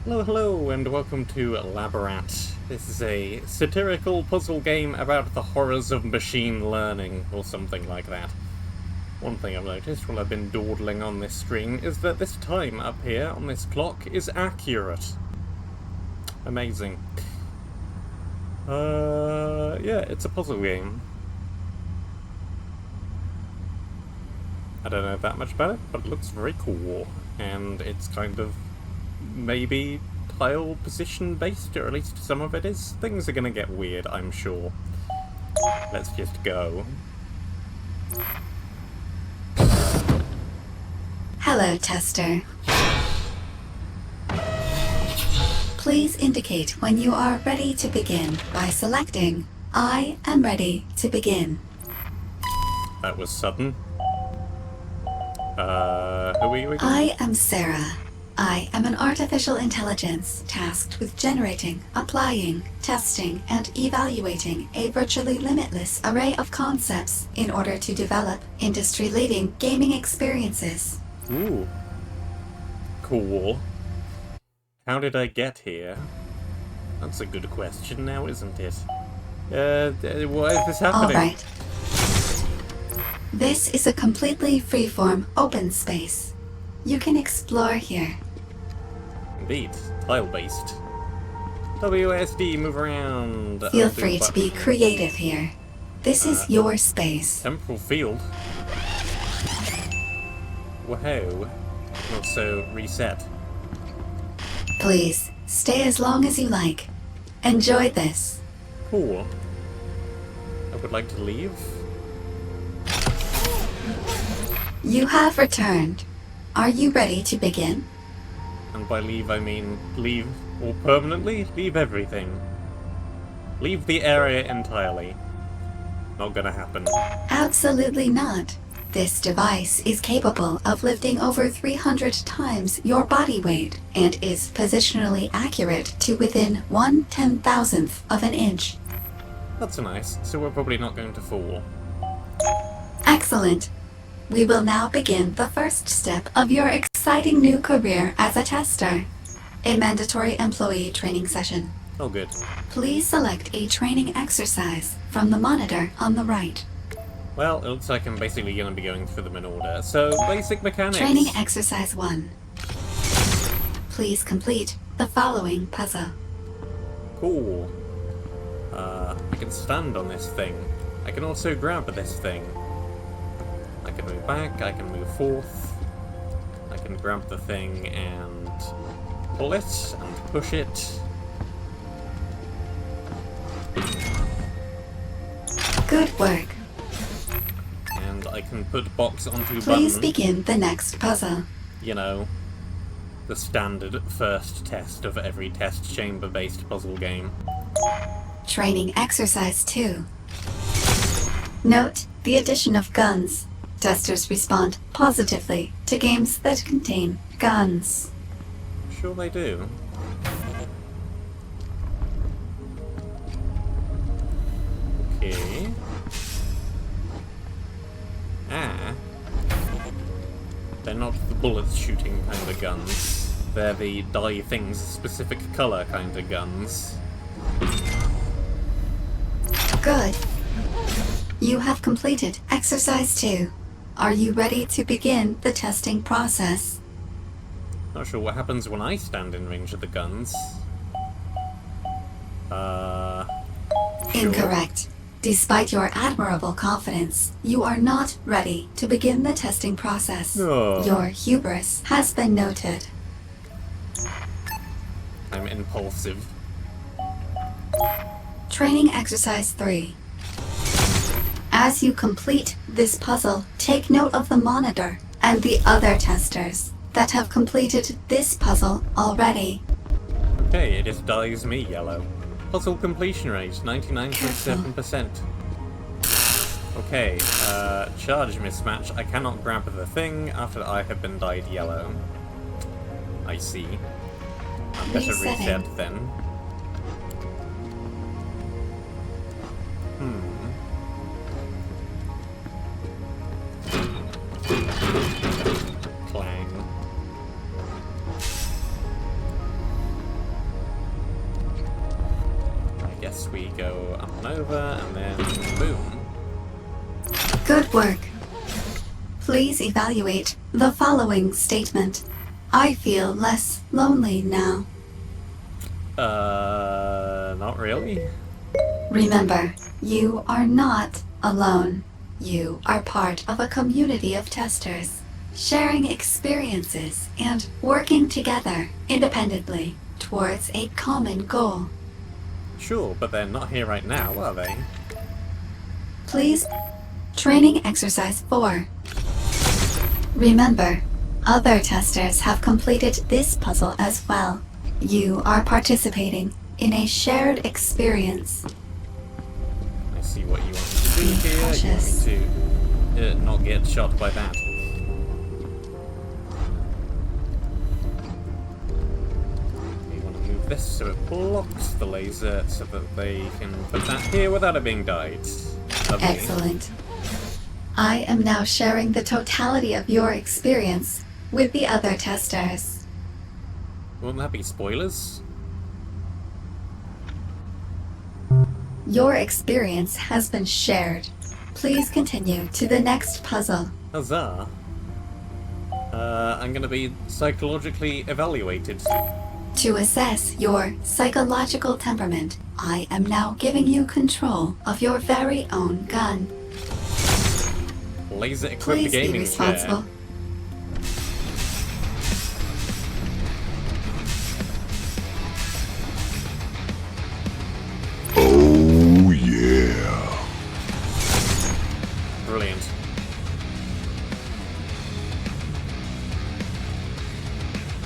Hello, hello, and welcome to Labyrinth. This is a satirical puzzle game about the horrors of machine learning, or something like that. One thing I've noticed while I've been dawdling on this screen is that this time up here on this clock is accurate. Amazing. Yeah, it's a puzzle game. I don't know that much about it, but it looks very cool, and it's kind of maybe tile position based, or at least some of it is. Things are gonna get weird, I'm sure. Let's just go. Hello, tester. Please indicate when you are ready to begin by selecting I am ready to begin. That was sudden. Who are you again? I am SARA. I am an artificial intelligence tasked with generating, applying, testing, and evaluating a virtually limitless array of concepts in order to develop industry-leading gaming experiences. Ooh. Cool. How did I get here? That's a good question now, isn't it? Why is this happening? Alright. This is a completely freeform open space. You can explore here. Indeed. Tile-based. WSD, move around. Feel free to be creative here. This is your space. Temporal field. Whoa. Also reset. Please, stay as long as you like. Enjoy this. Cool. I would like to leave. You have returned. Are you ready to begin? And by leave I mean leave, or permanently leave everything. Leave the area entirely. Not gonna happen. Absolutely not. This device is capable of lifting over 300 times your body weight and is positionally accurate to within 1/10,000th of an inch. That's nice, so we're probably not going to fall. Excellent. We will now begin the first step of your exciting new career as a tester. A mandatory employee training session. Oh good. Please select a training exercise from the monitor on the right. Well, it looks like I'm basically going to be going through them in order. So, basic mechanics. Training exercise 1. Please complete the following puzzle. Cool. I can stand on this thing. I can also grab this thing. I can move back, I can move forth. I can grab the thing and pull it and push it. Good work. And I can put box onto Please button. begin the next puzzle. You know, the standard first test of every test chamber-based puzzle game. Training exercise 2. Note the addition of guns. Testers respond positively to games that contain guns. Sure they do. Okay. They're not the bullets shooting kind of guns. They're the die things specific color kind of guns. Good. You have completed exercise 2. Are you ready to begin the testing process? Not sure what happens when I stand in range of the guns. Sure. Incorrect. Despite your admirable confidence, you are not ready to begin the testing process. Oh. Your hubris has been noted. I'm impulsive. Training exercise 3. As you complete this puzzle, take note of the monitor and the other testers that have completed this puzzle already. Okay, it just dyes me yellow. Puzzle completion rate, 99.7%. Okay, charge mismatch. I cannot grab the thing after I have been dyed yellow. I see. I better Resetting. reset then. Clang. Yes, we go up and over, and then boom. Good work. Please evaluate the following statement. I feel less lonely now. Not really. Remember, you are not alone. You are part of a community of testers, sharing experiences and working together independently towards a common goal. Sure, but they're not here right now, are they? Please, training exercise 4. Remember, other testers have completed this puzzle as well. You are participating in a shared experience. I see what you want me to do here. Cautious. You want me to not get shot by that. You want to move this so it blocks the laser so that they can put that here without it being dyed. Lovely. Excellent. I am now sharing the totality of your experience with the other testers. Wouldn't that be spoilers? Your experience has been shared. Please continue to the next puzzle. Huzzah. I'm gonna be psychologically evaluated. To assess your psychological temperament, I am now giving you control of your very own gun. Laser-equipped Please be gaming responsible. chair. Oh, yeah. Brilliant.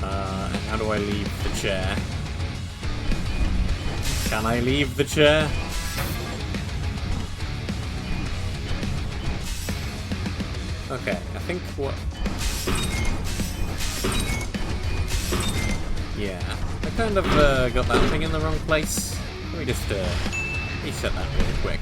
And how do I leave the chair? Can I leave the chair? Okay, I think what... Yeah, I kind of got that thing in the wrong place. Let me just reset that really quick.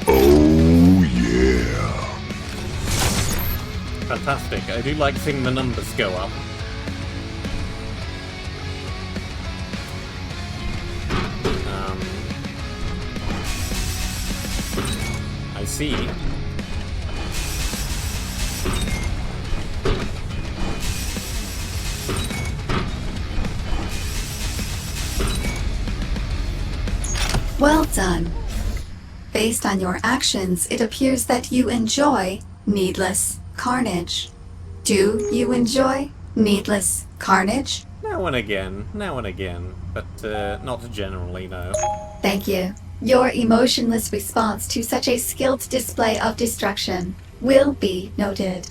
Oh, yeah. Fantastic. I do like seeing the numbers go up. I see. Well done. Based on your actions, it appears that you enjoy needless carnage. Do you enjoy needless carnage? Now and again, but not generally, no. Thank you. Your emotionless response to such a skilled display of destruction will be noted.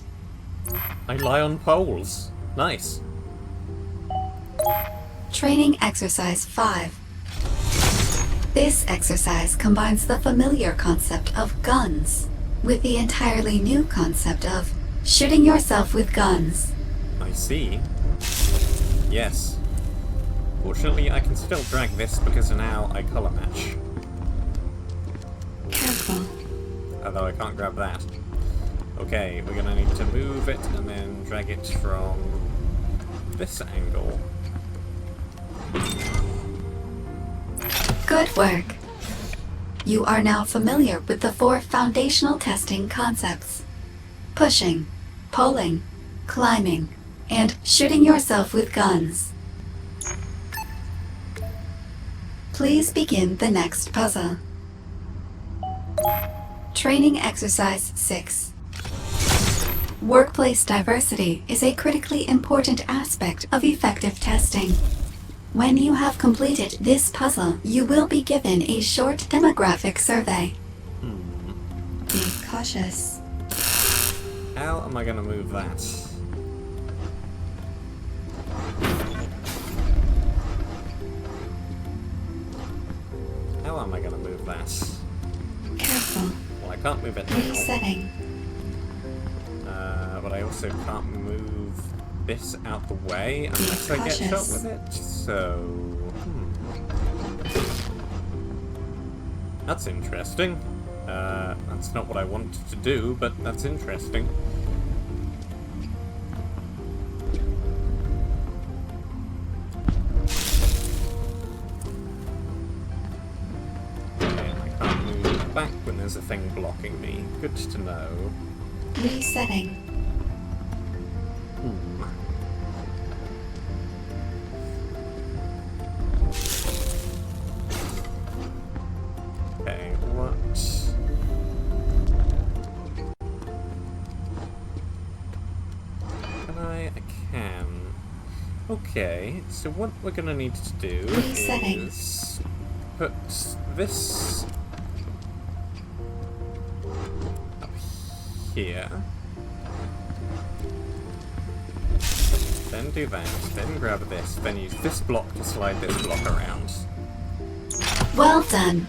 I lie on poles. Nice. Training exercise 5. This exercise combines the familiar concept of guns with the entirely new concept of shooting yourself with guns. I see. Yes. Fortunately, I can still drag this because now I color match. Careful. Although I can't grab that. Okay, we're gonna need to move it and then drag it from this angle. Good work. You are now familiar with the 4 foundational testing concepts: pushing, pulling, climbing, and shooting yourself with guns. Please begin the next puzzle. Training exercise 6. Workplace diversity is a critically important aspect of effective testing. When you have completed this puzzle, you will be given a short demographic survey. Be cautious. How am I gonna move that? How am I gonna move that? Careful. Well, I can't move it now. Resetting. But I also can't move this out the way unless I get shot cautious. with it. So, that's interesting. That's not what I wanted to do, but that's interesting. Okay, I can't move back when there's a thing blocking me. Good to know. Resetting. Okay, what? I can. Okay, so what we're gonna need to do Resetting. is put this up here. Then do that, then grab this, then use this block to slide this block around. Well done.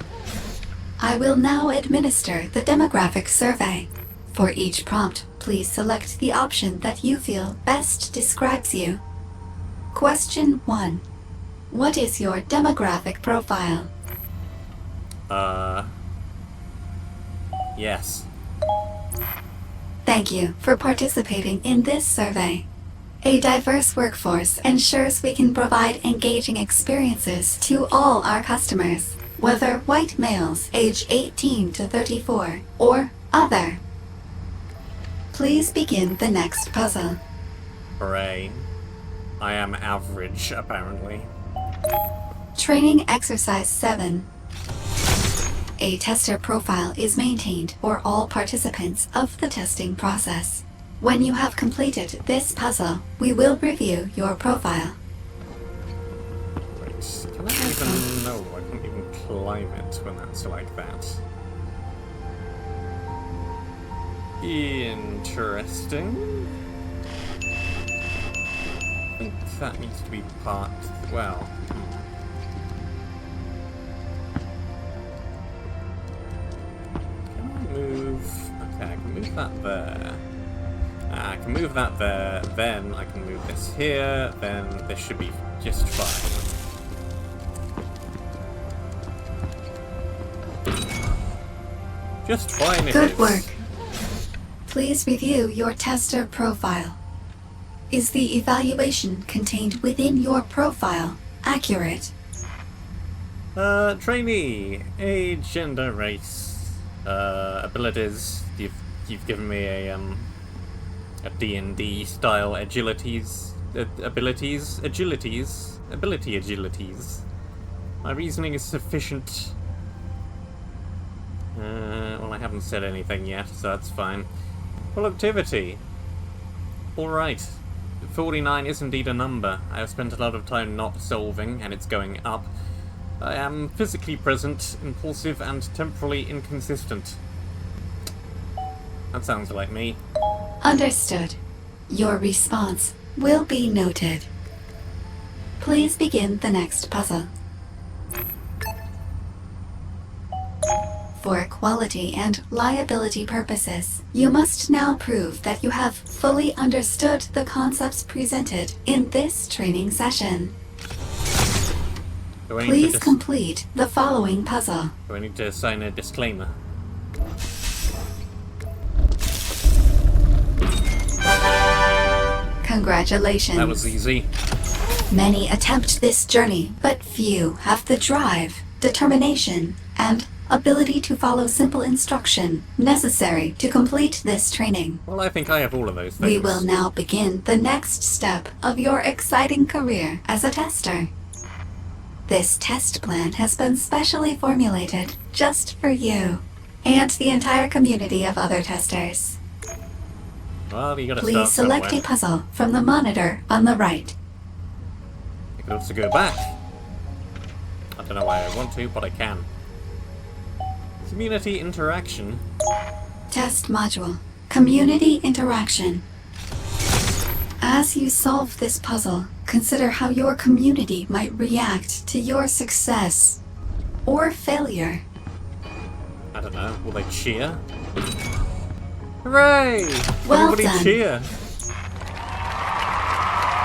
I will now administer the demographic survey. For each prompt, please select the option that you feel best describes you. Question 1. What is your demographic profile? Yes. Thank you for participating in this survey. A diverse workforce ensures we can provide engaging experiences to all our customers, whether white males age 18 to 34 or other. Please begin the next puzzle. Hooray. I am average, apparently. Training Exercise 7. A tester profile is maintained for all participants of the testing process. When you have completed this puzzle, we will review your profile. Wait, can I even... No, I can't even climb it when that's like that. Interesting. I think that needs to be part... well... Can I move... okay, I can move that there. I can move that there, then I can move this here, then this should be just fine. Just fine it is. Good work. Please review your tester profile. Is the evaluation contained within your profile accurate? Trainee, age, gender, race, abilities. You've given me a D&D style agilities. My reasoning is sufficient. Well, I haven't said anything yet, so that's fine. Productivity. Alright. 49 is indeed a number. I have spent a lot of time not solving, and it's going up. I am physically present, impulsive, and temporally inconsistent. That sounds like me. Understood. Your response will be noted. Please begin the next puzzle. For quality and liability purposes, you must now prove that you have fully understood the concepts presented in this training session. Do I need Please to complete the following puzzle. Do I need to sign a disclaimer? Congratulations. That was easy. Many attempt this journey, but few have the drive, determination, and ability to follow simple instruction necessary to complete this training. Well, I think I have all of those things. We will now begin the next step of your exciting career as a tester. This test plan has been specially formulated just for you and the entire community of other testers. Well, you gotta Please start select somewhere. a puzzle from the monitor on the right. I could also go back. I don't know why I want to, but I can. Community interaction. Test module. Community interaction. As you solve this puzzle, consider how your community might react to your success or failure. I don't know. Will they cheer? Hooray! Well Everybody done. cheer!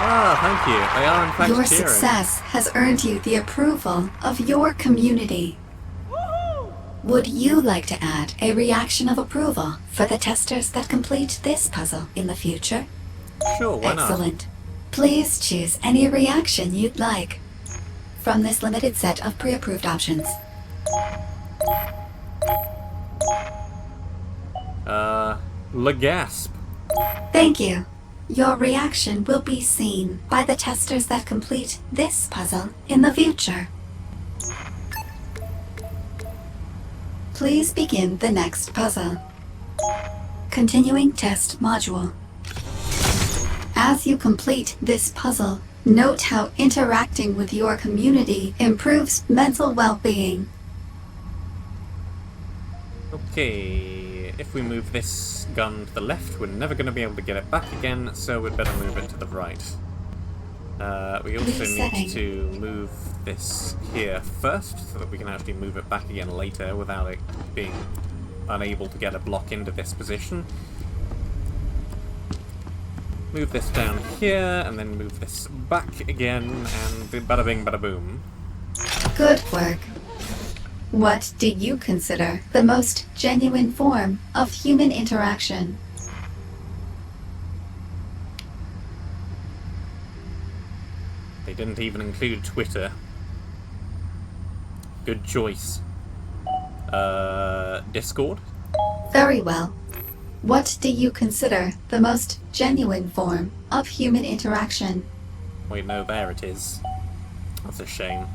Ah, thank you. They are in fact Your cheering. success has earned you the approval of your community. Would you like to add a reaction of approval for the testers that complete this puzzle in the future? Sure, why not? Excellent. Please choose any reaction you'd like from this limited set of pre-approved options. Legasp. Thank you. Your reaction will be seen by the testers that complete this puzzle in the future. Please begin the next puzzle. Continuing test module. As you complete this puzzle, note how interacting with your community improves mental well-being. Okay, if we move this gun to the left, we're never going to be able to get it back again, so we'd better move it to the right. We also need to move this here first, so that we can actually move it back again later without it being unable to get a block into this position. Move this down here, and then move this back again, and bada bing, bada boom. Good work. What do you consider the most genuine form of human interaction? They didn't even include Twitter. Good choice. Discord? Very well. What do you consider the most genuine form of human interaction? Wait, no, there it is. That's a shame.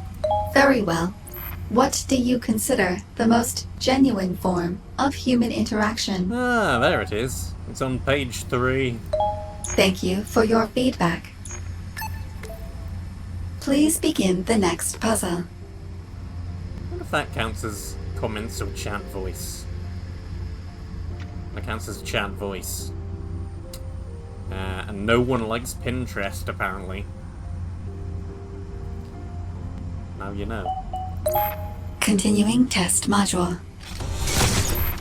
Very well. What do you consider the most genuine form of human interaction? Ah, there it is. It's on page 3. Thank you for your feedback. Please begin the next puzzle. I wonder if that counts as comments or chat voice. That counts as chat voice. And no one likes Pinterest, apparently. Now you know. Continuing test module.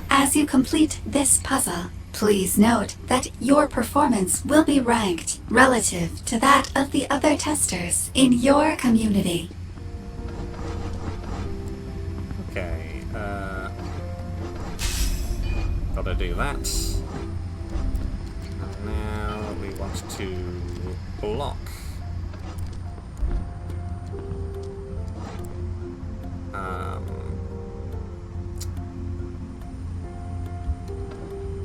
As you complete this puzzle, please note that your performance will be ranked relative to that of the other testers in your community. Okay, gotta do that. And now we want to block.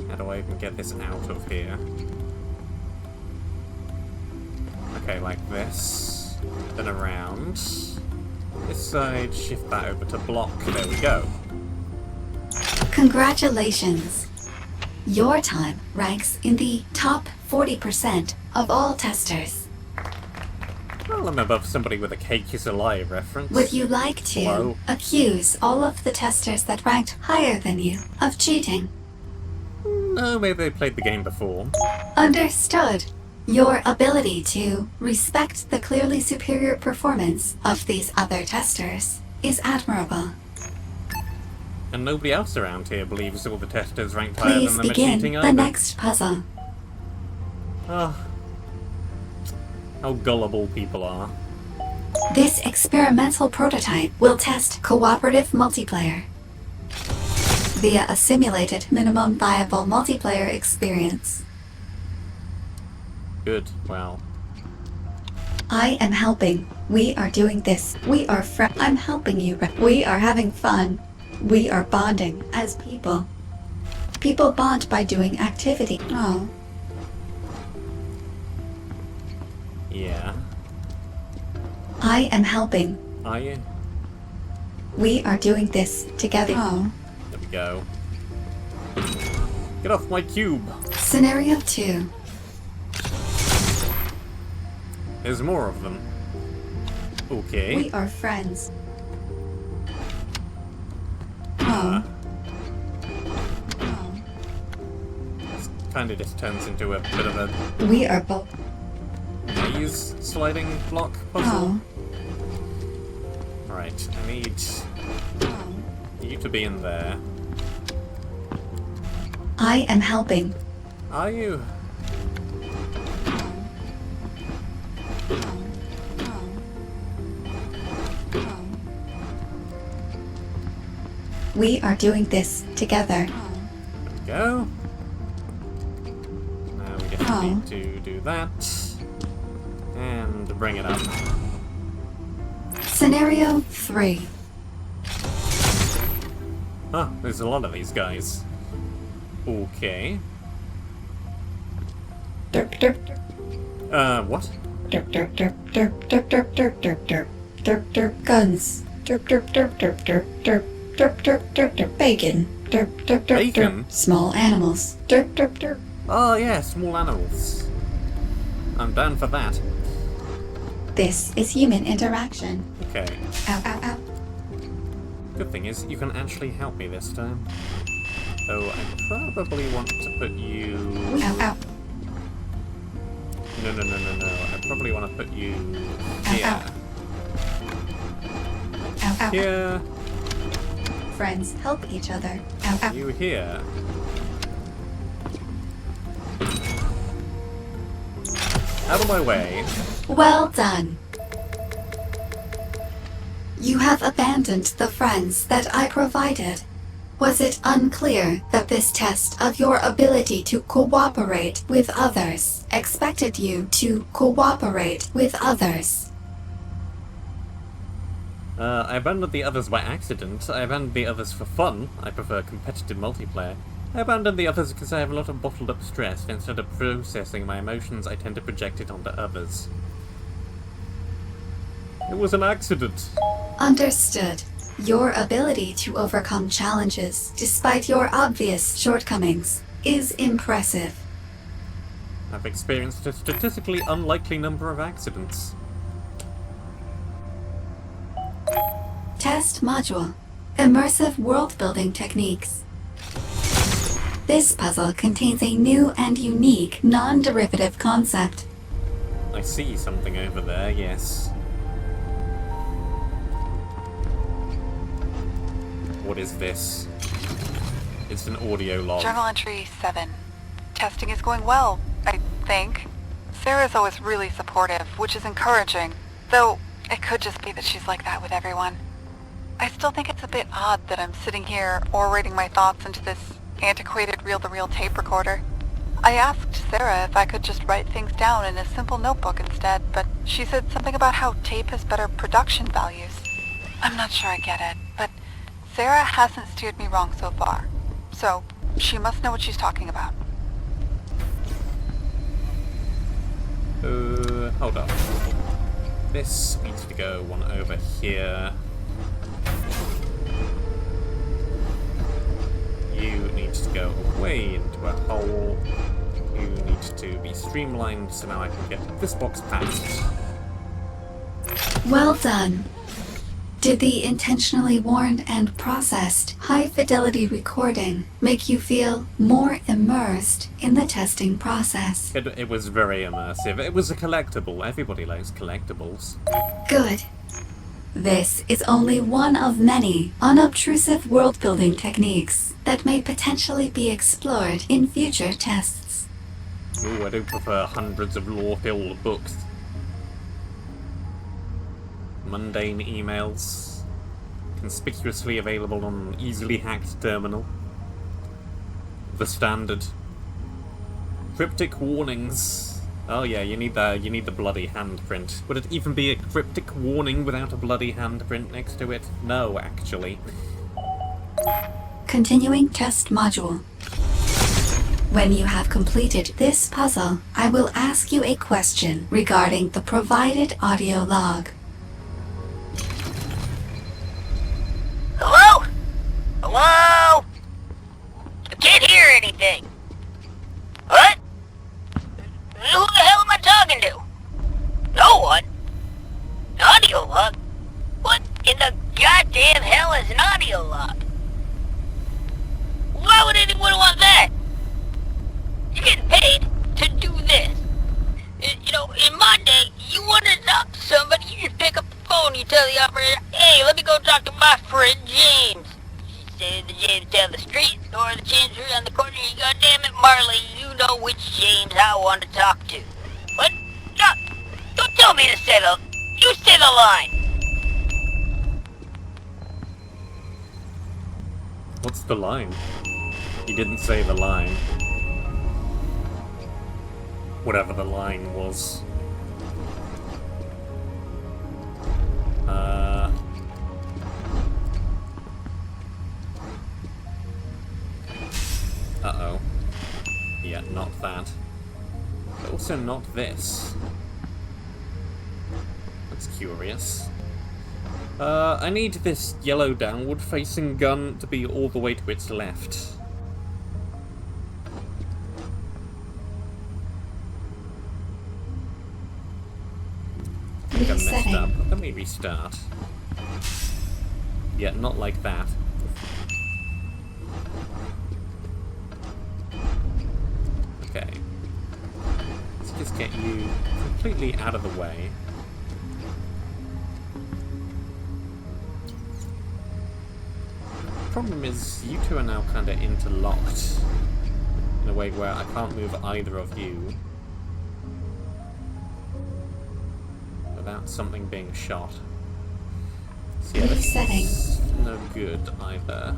How do I even get this out of here? Okay, like this. Then around. This side, shift that over to block. There we go. Congratulations! Your time ranks in the top 40% of all testers. Well, I'm above somebody with a cake is alive reference. Would you like to Hello? accuse all of the testers that ranked higher than you of cheating? No, maybe they played the game before. Understood. Your ability to respect the clearly superior performance of these other testers is admirable. And nobody else around here believes all the testers ranked higher Please than them are begin cheating the either. next puzzle. Ah, how gullible people are. This experimental prototype will test cooperative multiplayer via a simulated minimum viable multiplayer experience. Good, well. I am helping. We are doing this. We are I'm helping you. We are having fun. We are bonding as people. People bond by doing activity. Oh. Yeah. I am helping. Are you? We are doing this together. Oh. There we go. Get off my cube! Scenario 2. There's more of them. Okay. We are friends. Oh. Oh. Kinda just turns into a bit of a We are both. maze sliding block puzzle. Oh. Right, I need Oh. you to be in there. I am helping. Are you? We are doing this together. Go. Now we just need to do that. And bring it up. Scenario 3. Ah, there's a lot of these guys. Okay. Derp derp. What? Derp derp derp derp derp derp derp derp derp derp derp guns. Derp derp derp derp derp derp derp derp derp derp bacon. Derp derp derp Bacon? derp small animals. Derp derp derp. Oh yeah, small animals. I'm down for that. This is human interaction. Okay. Ow ow ow. Good thing is, you can actually help me this time. Oh, I probably want to put you... Ow ow. No. I probably want to put you Ow, here. ow. Ow ow. Here. Friends help each other. Ow ow. You here. Out of my way. Well done. You have abandoned the friends that I provided. Was it unclear that this test of your ability to cooperate with others expected you to cooperate with others? I abandoned the others by accident. I abandoned the others for fun. I prefer competitive multiplayer. I abandoned the others because I have a lot of bottled up stress. Instead of processing my emotions, I tend to project it onto others. It was an accident. Understood. Your ability to overcome challenges, despite your obvious shortcomings, is impressive. I've experienced a statistically unlikely number of accidents. Test module. Immersive world-building techniques. This puzzle contains a new and unique non-derivative concept. I see something over there, yes. What is this? It's an audio log. Journal entry 7. Testing is going well, I think. Sarah's always really supportive, which is encouraging. Though, it could just be that she's like that with everyone. I still think it's a bit odd that I'm sitting here orating my thoughts into this antiquated reel-to-reel tape recorder. I asked Sarah if I could just write things down in a simple notebook instead, but she said something about how tape has better production values. I'm not sure I get it, but Sarah hasn't steered me wrong so far, so she must know what she's talking about. Hold on. This needs to go one over here. You need to go away into a hole. You need to be streamlined so now I can get this box past. Well done. Did the intentionally worn and processed high-fidelity recording make you feel more immersed in the testing process? It was very immersive. It was a collectible. Everybody likes collectibles. Good. This is only one of many unobtrusive world-building techniques that may potentially be explored in future tests. Ooh, I do prefer hundreds of lore-filled books. Mundane emails. Conspicuously available on an easily hacked terminal. The standard. Cryptic warnings. Oh yeah, you need the bloody handprint. Would it even be a cryptic warning without a bloody handprint next to it? No, actually. Continuing test module. When you have completed this puzzle, I will ask you a question regarding the provided audio log. Hello? Hello? I can't hear anything. What? Who the hell am I talking to? No one? Audio log? What in the goddamn hell is an audio log? Why would anyone want that? You're getting paid to do this. You know, in my day, you wanted to talk to somebody, you just pick up the phone, you tell the operator, hey, let me go talk to my friend James. You say the James down the street, or the James around the corner, you goddamn it, Marley, you know which James I want to talk to. What? No, don't tell me to settle. You say the line. What's the line? He didn't say the line. Whatever the line was. Uh-oh. Yeah, not that. But also not this. That's curious. I need this yellow downward-facing gun to be all the way to its left. I think I messed up. Let me restart. Yeah, not like that. Okay. Let's just get you completely out of the way. Problem is, you two are now kind of interlocked in a way where I can't move either of you without something being shot. So yeah, this is no good either.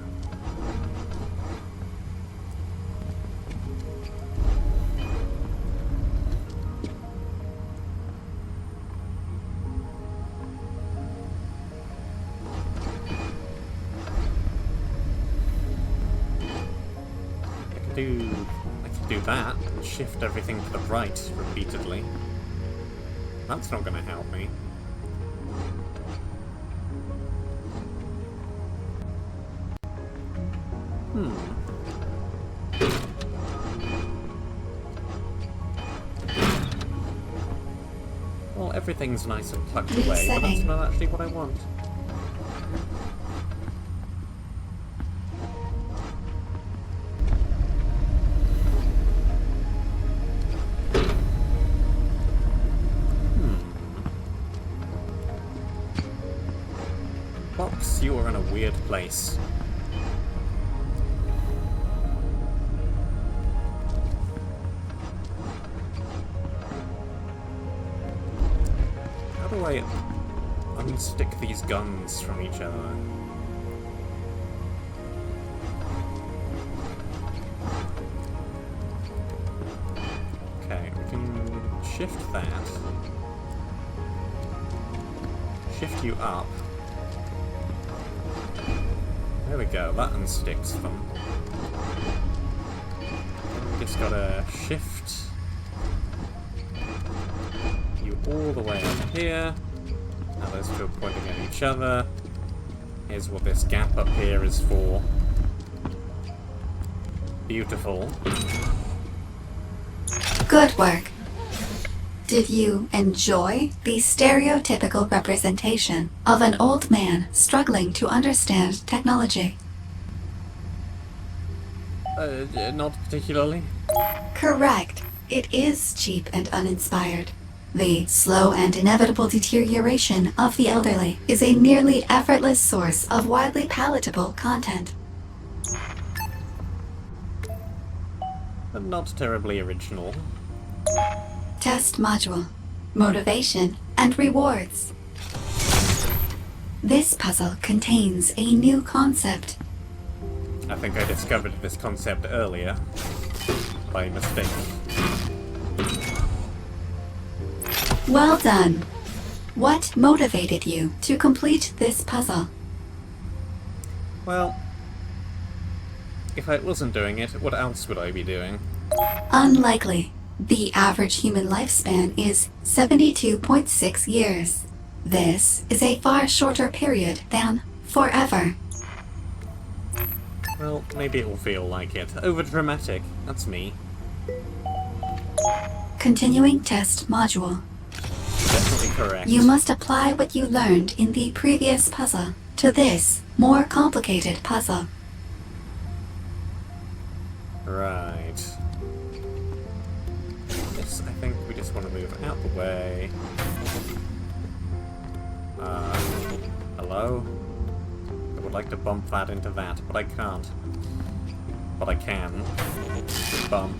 I could do that and shift everything to the right repeatedly. That's not going to help me. Well, everything's nice and tucked away, but that's not actually what I want. Box, you are in a weird place. How do I unstick these guns from each other? Okay, we can shift that. Shift you up. There we go, that unsticks them. We just gotta shift you all the way up here. Now those two are pointing at each other. Here's what this gap up here is for. Beautiful. Good work. Did you enjoy the stereotypical representation of an old man struggling to understand technology? Not particularly. Correct. It is cheap and uninspired. The slow and inevitable deterioration of the elderly is a nearly effortless source of widely palatable content. But not terribly original. Test module, motivation, and rewards. This puzzle contains a new concept. I think I discovered this concept earlier, by mistake. Well done. What motivated you to complete this puzzle? Well, if I wasn't doing it, what else would I be doing? Unlikely. The average human lifespan is 72.6 years. This is a far shorter period than forever. Well, maybe it will feel like it. Over-dramatic. That's me. Continuing test module. Definitely correct. You must apply what you learned in the previous puzzle to this more complicated puzzle. Right. Yes, I think we just want to move out the way. Hello? I would like to bump that into that, but I can't. But I can. Bump.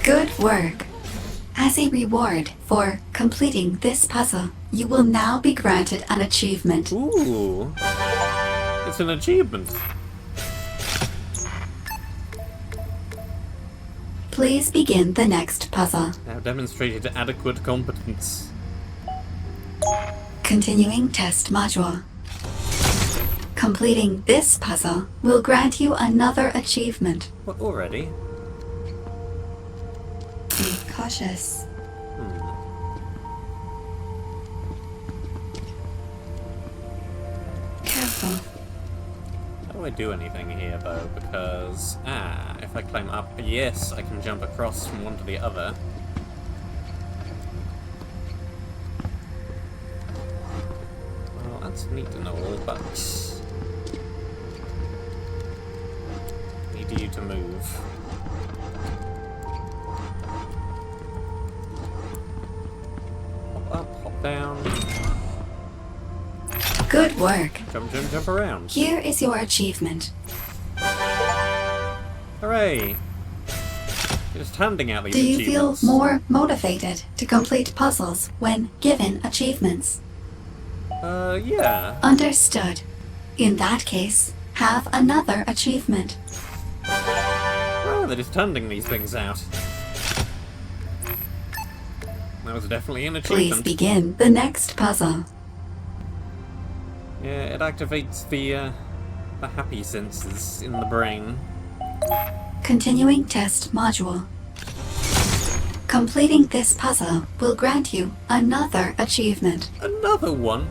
Good work. As As a reward for completing this puzzle, you will now be granted an achievement. Ooh. It's an achievement. Please begin the next puzzle. Now demonstrated adequate competence. Continuing test module. Completing this puzzle will grant you another achievement. What, already? Be cautious. Careful. How do I do anything here, though? Because, if I climb up, yes, I can jump across from one to the other. Well, that's neat and all, but... need you to move. Hop up, hop down. Good work. Jump, jump, jump around. Here is your achievement. Hooray! Just handing out these Do you feel achievements. more motivated to complete puzzles when given achievements? Yeah. Understood. In that case, have another achievement. Oh, they're just handing these things out. That was definitely an Please achievement. begin the next puzzle. Yeah, it activates the happy senses in the brain. Continuing test module. Completing this puzzle will grant you another achievement. Another one?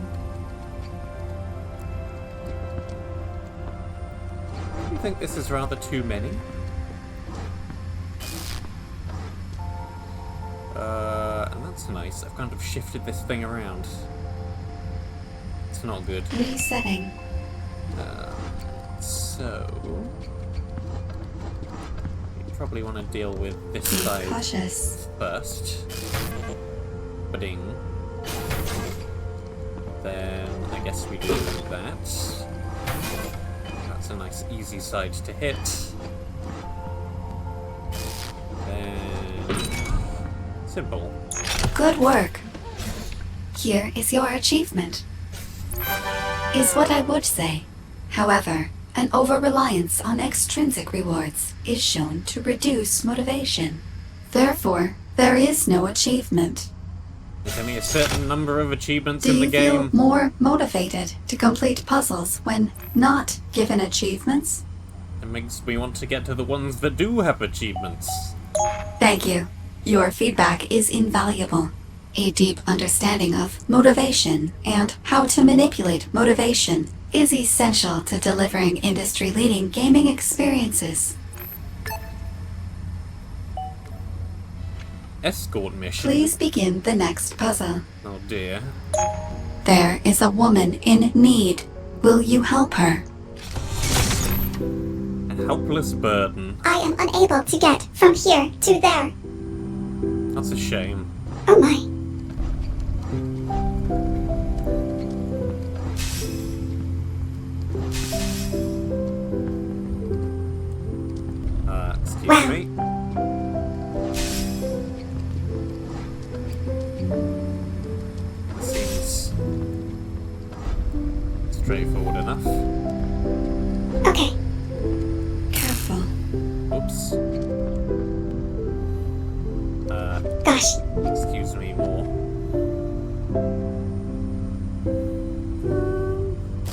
Do you think this is rather too many? And that's nice. I've kind of shifted this thing around. It's not good. Resetting. So... you probably want to deal with this Be side cautious. first. Ba-ding. Then I guess we do that. That's a nice easy side to hit. Then... simple. Good work. Here is your achievement. Is what I would say. However, an over-reliance on extrinsic rewards is shown to reduce motivation. Therefore, there is no achievement. There's only a certain number of achievements Do in the you feel game. more motivated to complete puzzles when not given achievements? It makes me want to get to the ones that do have achievements. Thank you. Your feedback is invaluable. A deep understanding of motivation and how to manipulate motivation is essential to delivering industry-leading gaming experiences. Escort mission. Please begin the next puzzle. Oh dear. There is a woman in need. Will you help her? A helpless burden. I am unable to get from here to there. That's a shame. Oh my. Excuse Wow. me. Seems straightforward enough. Okay. Careful. Oops. Gosh. Excuse me more.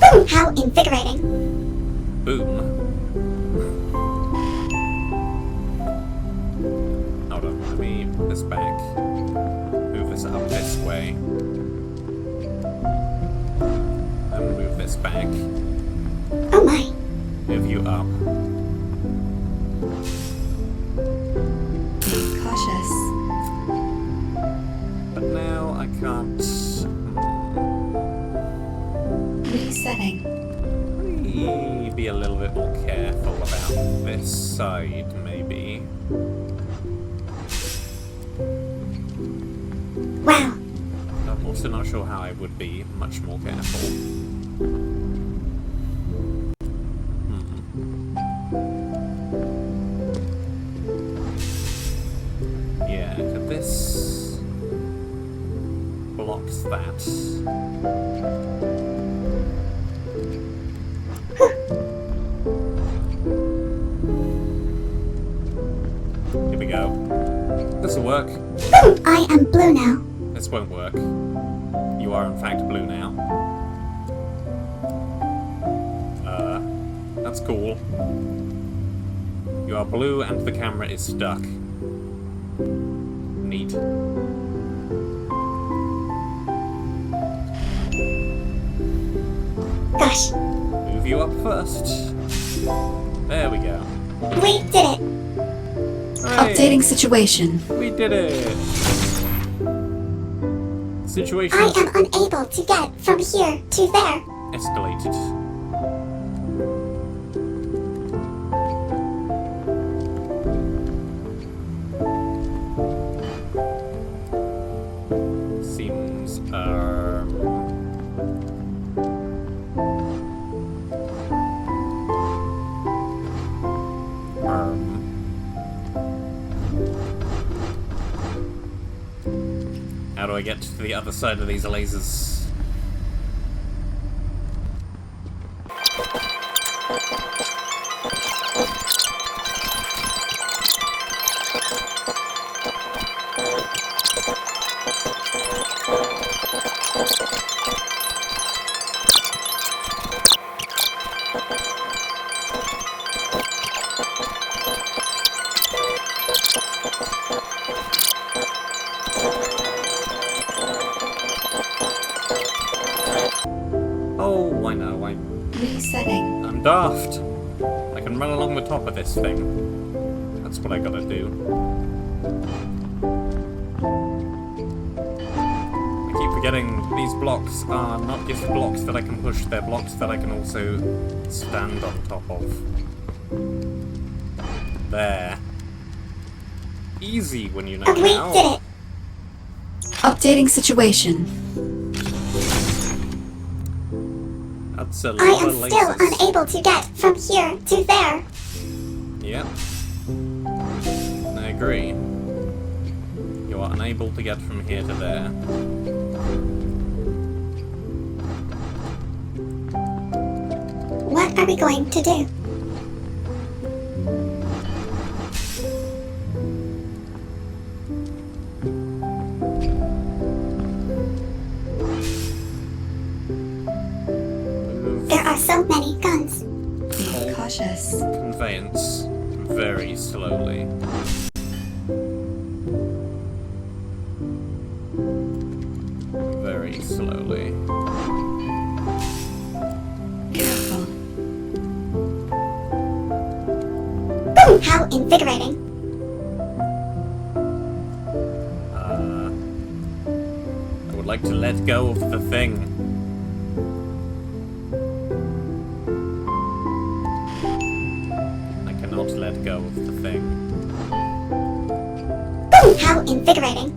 Boom! How invigorating. Boom. Hold on, let me put this back. Move this up this way. And move this back. Oh my. Move you up. Be cautious. But now I can't... Resetting. Be a little bit more careful about this side, maybe. Wow. I'm also not sure how I would be much more careful. Yeah, could this... What's that? Here we go. This'll work. I am blue now. This won't work. You are in fact blue now. That's cool. You are blue and the camera is stuck. Neat. Gosh, Move you up first. There we go. we did it. Hooray! Updating situation. We did it! Situation I am unable to get from here to there. escalated. Seems, how do I get to the other side of these lasers? Oh, I know, Resetting. I'm daft. I can run along the top of this thing. That's what I gotta do. I keep forgetting these blocks are not just blocks that I can push, they're blocks that I can also stand on top of. There. Easy when you know And we how. did it. Updating situation. That's a I lot am of still lasers. unable to get from here to there. Yep. I agree. You are unable to get from here to there. What are we going to do? Move There are so many guns. Be cautious. conveyance very slowly. Very slowly. Careful. How invigorating. I would like to let go of the thing. I cannot let go of the thing. How invigorating.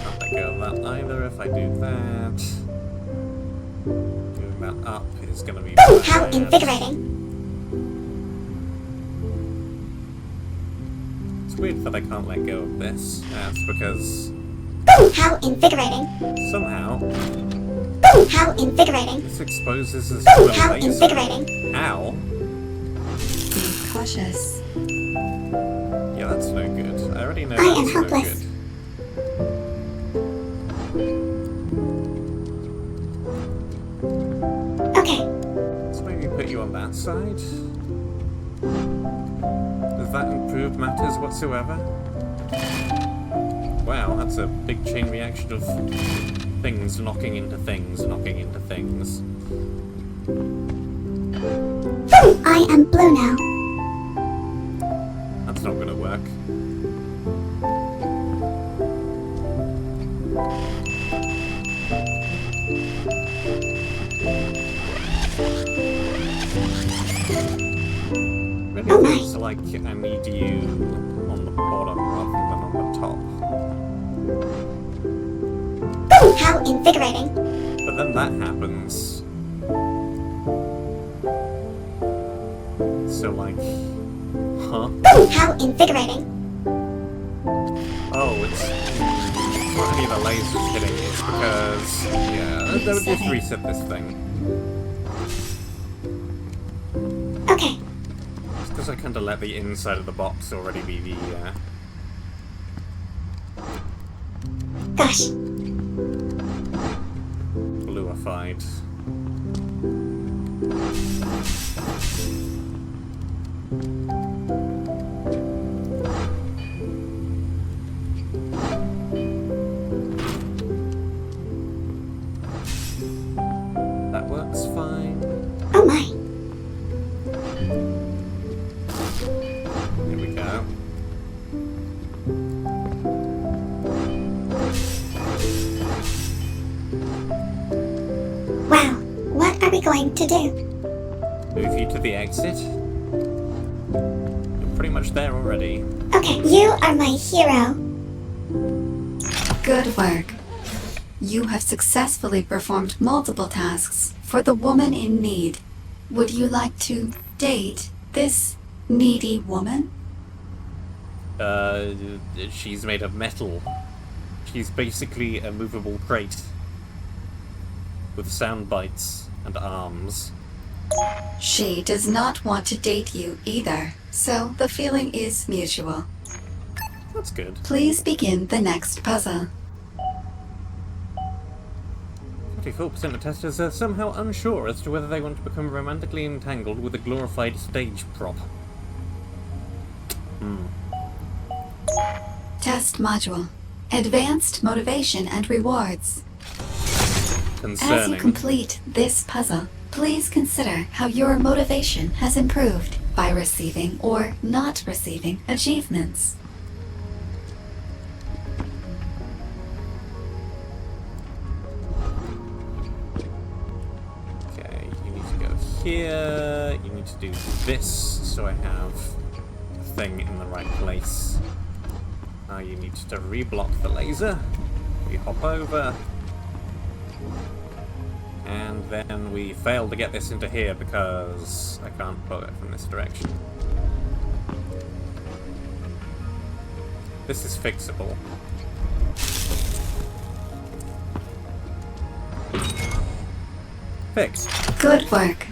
Can't let go of that either if I do that. Moving that up is going to be How bad. invigorating. It's weird that I can't let go of this. That's because How invigorating. somehow How invigorating. this exposes us to a How laser. invigorating. Ow. Be cautious. Yeah, that's no good. I already know I am that's no helpless. good. Okay, Let's maybe put you on that side. Does that improve matters whatsoever? Wow, that's a big chain reaction of things knocking into things, knocking into things. I am blue now. That's not gonna work. Really Oh my. feels like I need you on the bottom rather than on the top. How invigorating. But then that happens. So like, huh? How invigorating. Oh, it's not any of the lasers hitting, it's because... Yeah, let's just reset this thing. Okay. It's because I kind of let the inside of the box already be the, Gosh. bluified. That works fine. Oh my. Here we go. Wow. What are we going to do? Move you to the exit. You're pretty much there already. Okay, you are my hero. Good work. You have successfully performed multiple tasks for the woman in need. Would you like to date this needy woman? She's made of metal. She's basically a movable crate. With sound bites and arms. She does not want to date you either, so the feeling is mutual. That's good. Please begin the next puzzle. 44% of testers are somehow unsure as to whether they want to become romantically entangled with a glorified stage prop. Test module. Advanced motivation and rewards. As you Concerning. complete this puzzle, please consider how your motivation has improved by receiving or not receiving achievements. Okay, you need to go here. You need to do this so I have a thing in the right place. Now you need to reblock the laser. We hop over. And then we fail to get this into here because I can't pull it from this direction. This is fixable. Fixed. Good work.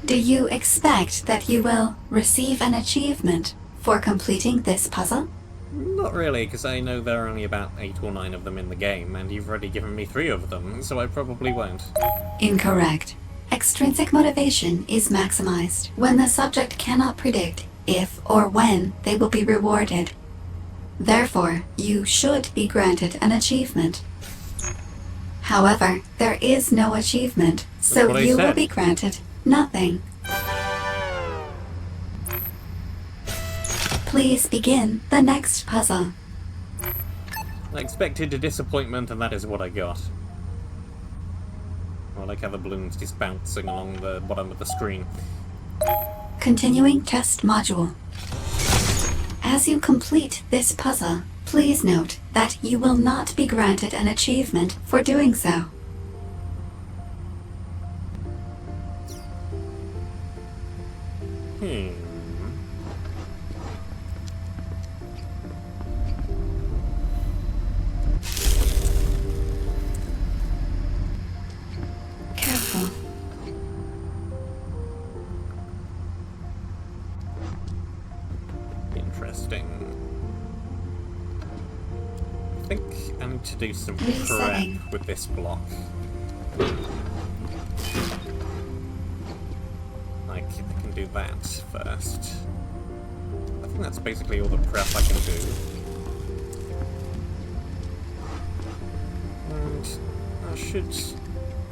Do you expect that you will receive an achievement for completing this puzzle? Not really, because I know there are only about 8 or 9 of them in the game, and you've already given me 3 of them, so I probably won't. Incorrect. Extrinsic motivation is maximized when the subject cannot predict if or when they will be rewarded. Therefore, you should be granted an achievement. However, there is no achievement, so what I you will said. be granted nothing. Please begin the next puzzle. I expected a disappointment, and that is what I got. I like how the balloon's just bouncing along the bottom of the screen. Continuing test module. As you complete this puzzle, please note that you will not be granted an achievement for doing so. Careful. Interesting. I think I need to do some Resetting. prep with this block. Like, I can do that first. I think that's basically all the prep I can do. And that should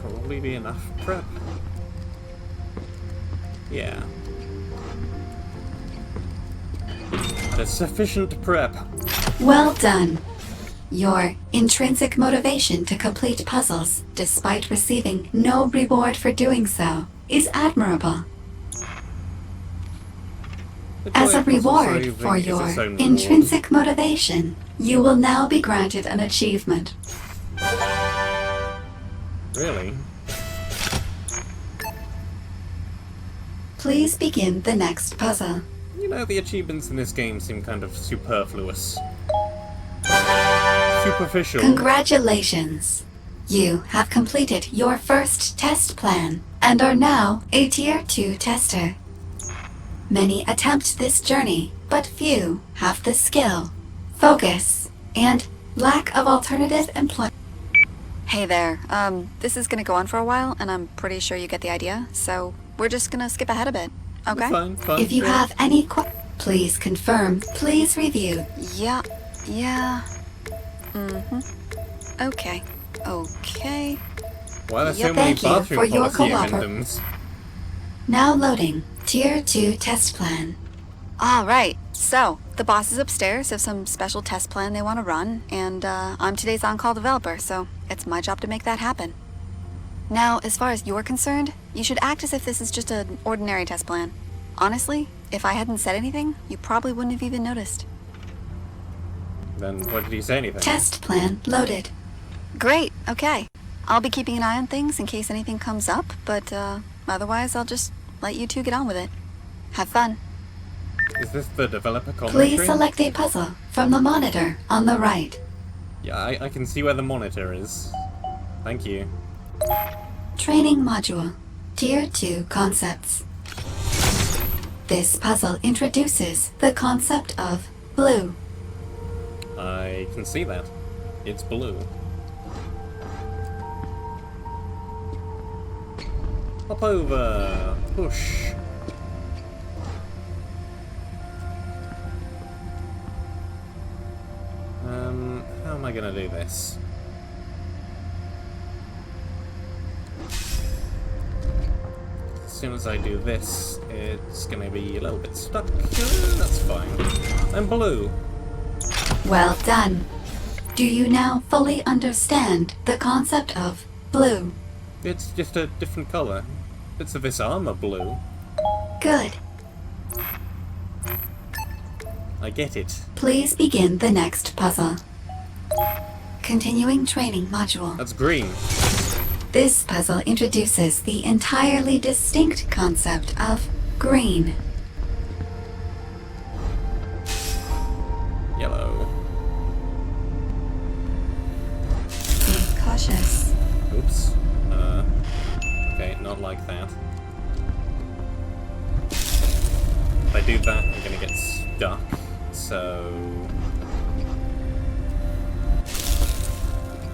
probably be enough prep. Yeah. That is sufficient prep. Well done. Your intrinsic motivation to complete puzzles, despite receiving no reward for doing so, is admirable. The As joy a of puzzle reward solving for is your its own reward. intrinsic motivation, you will now be granted an achievement. Really? Please begin the next puzzle. You know, the achievements in this game seem kind of superfluous. superficial. Congratulations! You have completed your first test plan and are now a Tier 2 tester. Many attempt this journey, but few have the skill, focus, and lack of alternative employment. Hey there, this is gonna go on for a while, and I'm pretty sure you get the idea, so we're just gonna skip ahead a bit, okay? Fine. If you have any please confirm, please review. Yeah. Okay. Why are there so Yep. many Thank you for bathroom your policy cooperation. addendums? Now loading Tier 2 test plan. Alright, so, the boss is upstairs, have some special test plan they want to run, and I'm today's on-call developer, so it's my job to make that happen. Now, as far as you're concerned, you should act as if this is just an ordinary test plan. Honestly, if I hadn't said anything, you probably wouldn't have even noticed. Then why did he say anything? Test plan loaded. Great, okay. I'll be keeping an eye on things in case anything comes up, but otherwise I'll just let you two get on with it. Have fun. Is this the developer commentary? Please select a puzzle from the monitor on the right. Yeah, I can see where the monitor is. Thank you. Training module. Tier 2 concepts. This puzzle introduces the concept of blue. I can see that. It's blue. Hop over. Push. How am I gonna do this? As soon as I do this, it's gonna be a little bit stuck. That's fine. I'm blue. Well done. Do you now fully understand the concept of blue? It's just a different color. Bits of this arm are blue. Good. I get it. Please begin the next puzzle. Continuing training module. That's green. This puzzle introduces the entirely distinct concept of green. Yellow. Be cautious. Oops. Okay, not like that. If I do that, I'm gonna get stuck. So...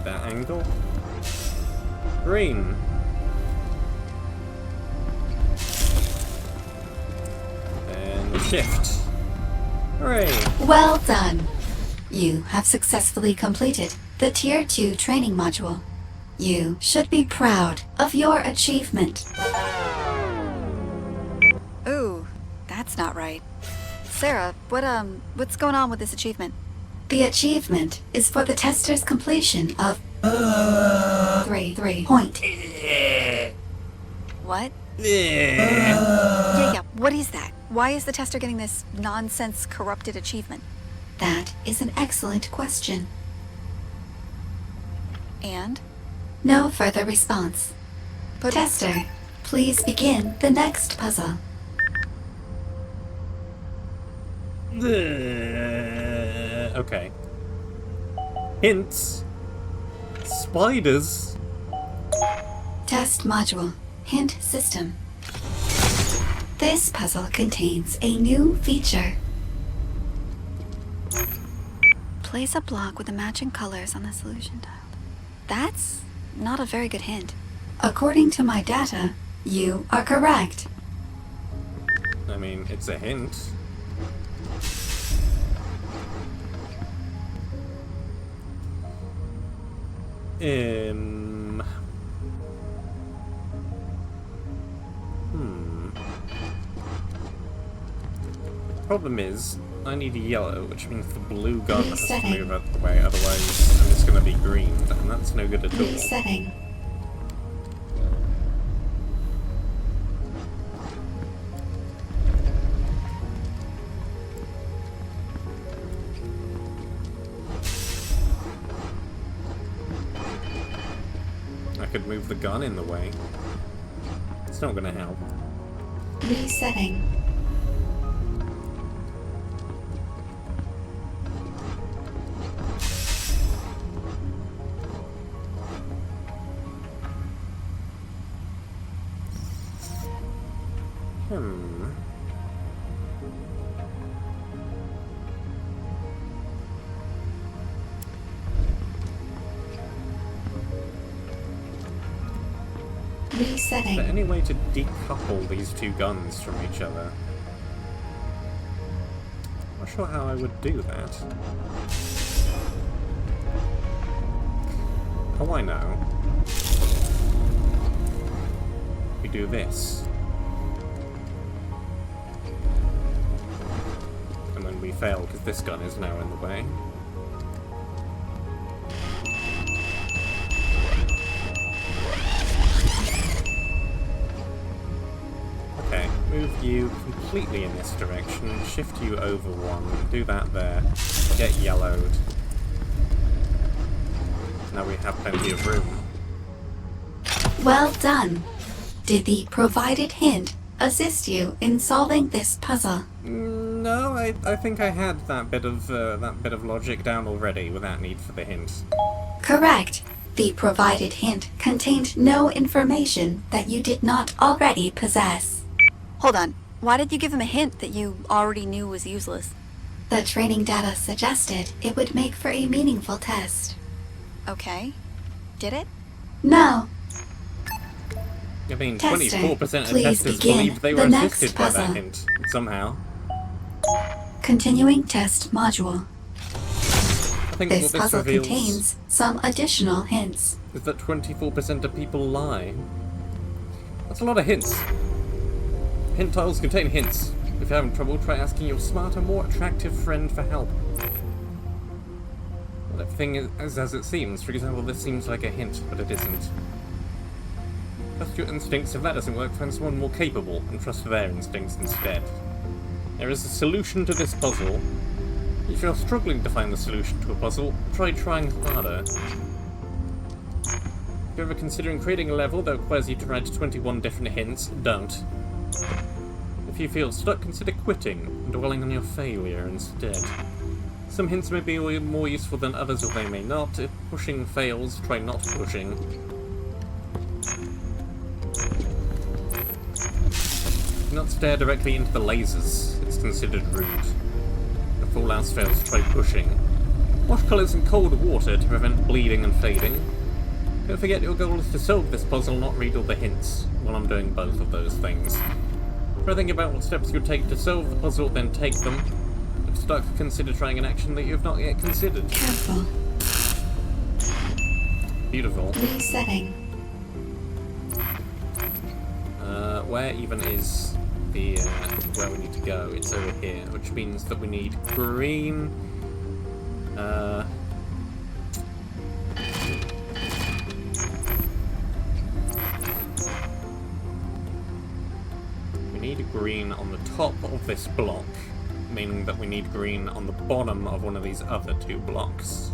that angle? Green. And shift. Hooray! Well done. You have successfully completed the Tier 2 training module. You should be proud of your achievement. Ooh, that's not right. Sarah, what's going on with this achievement? The achievement is for the tester's completion of 3 point. What? Yeah. Yeah, what is that? Why is the tester getting this nonsense corrupted achievement? That is an excellent question. And? No further response. But Tester, please begin the next puzzle. Okay. Hints. Spiders. Test module. Hint system. This puzzle contains a new feature. place a block with the matching colors on the solution tile. That's not a very good hint. According to my data, you are correct. I mean, it's a hint. Problem is, I need a yellow, which means the blue gun has to move out of the way, otherwise I'm just gonna be green, and that's no good at all. Resetting. I could move the gun in the way. It's not gonna help. Resetting. Is there Resetting. any way to decouple these two guns from each other? I'm not sure how I would do that. Oh, I know. We do this. And then we fail because this gun is now in the way. Okay, move you completely in this direction, shift you over one, do that there, get yellowed. Now we have plenty of room. Well done. Did the provided hint assist you in solving this puzzle? No, I think I had that bit of logic down already without need for the hint. Correct. The provided hint contained no information that you did not already possess. Hold on. Why did you give him a hint that you already knew was useless? The training data suggested it would make for a meaningful test. Okay. Did it? No. I mean, Tester, 24% of please testers begin believed they were the next assisted by that puzzle. hint, somehow. Continuing test module. I think This what this puzzle reveals contains some additional hints. is that 24% of people lie. That's a lot of hints. Hint tiles contain hints. If you're having trouble, try asking your smarter, more attractive friend for help. Well, everything is as it seems. For example, this seems like a hint, but it isn't. Trust your instincts. If that doesn't work, find someone more capable and trust their instincts instead. There is a solution to this puzzle. If you're struggling to find the solution to a puzzle, try trying harder. If you're ever considering creating a level that requires you to write 21 different hints, don't. If you feel stuck, consider quitting and dwelling on your failure instead. Some hints may be more useful than others, or they may not. If pushing fails, try not pushing. Do not stare directly into the lasers. It's considered rude. If all else fails, try pushing. Wash colours in cold water to prevent bleeding and fading. Don't forget your goal is to solve this puzzle, not read all the hints. Well, I'm doing both of those things. Try to think about what steps you'll take to solve the puzzle, then take them. If stuck, consider trying an action that you've not yet considered. Careful. Beautiful. Resetting. Where even is the where we need to go? It's over here, which means that we need green. We need green on the top of this block, meaning that we need green on the bottom of one of these other two blocks.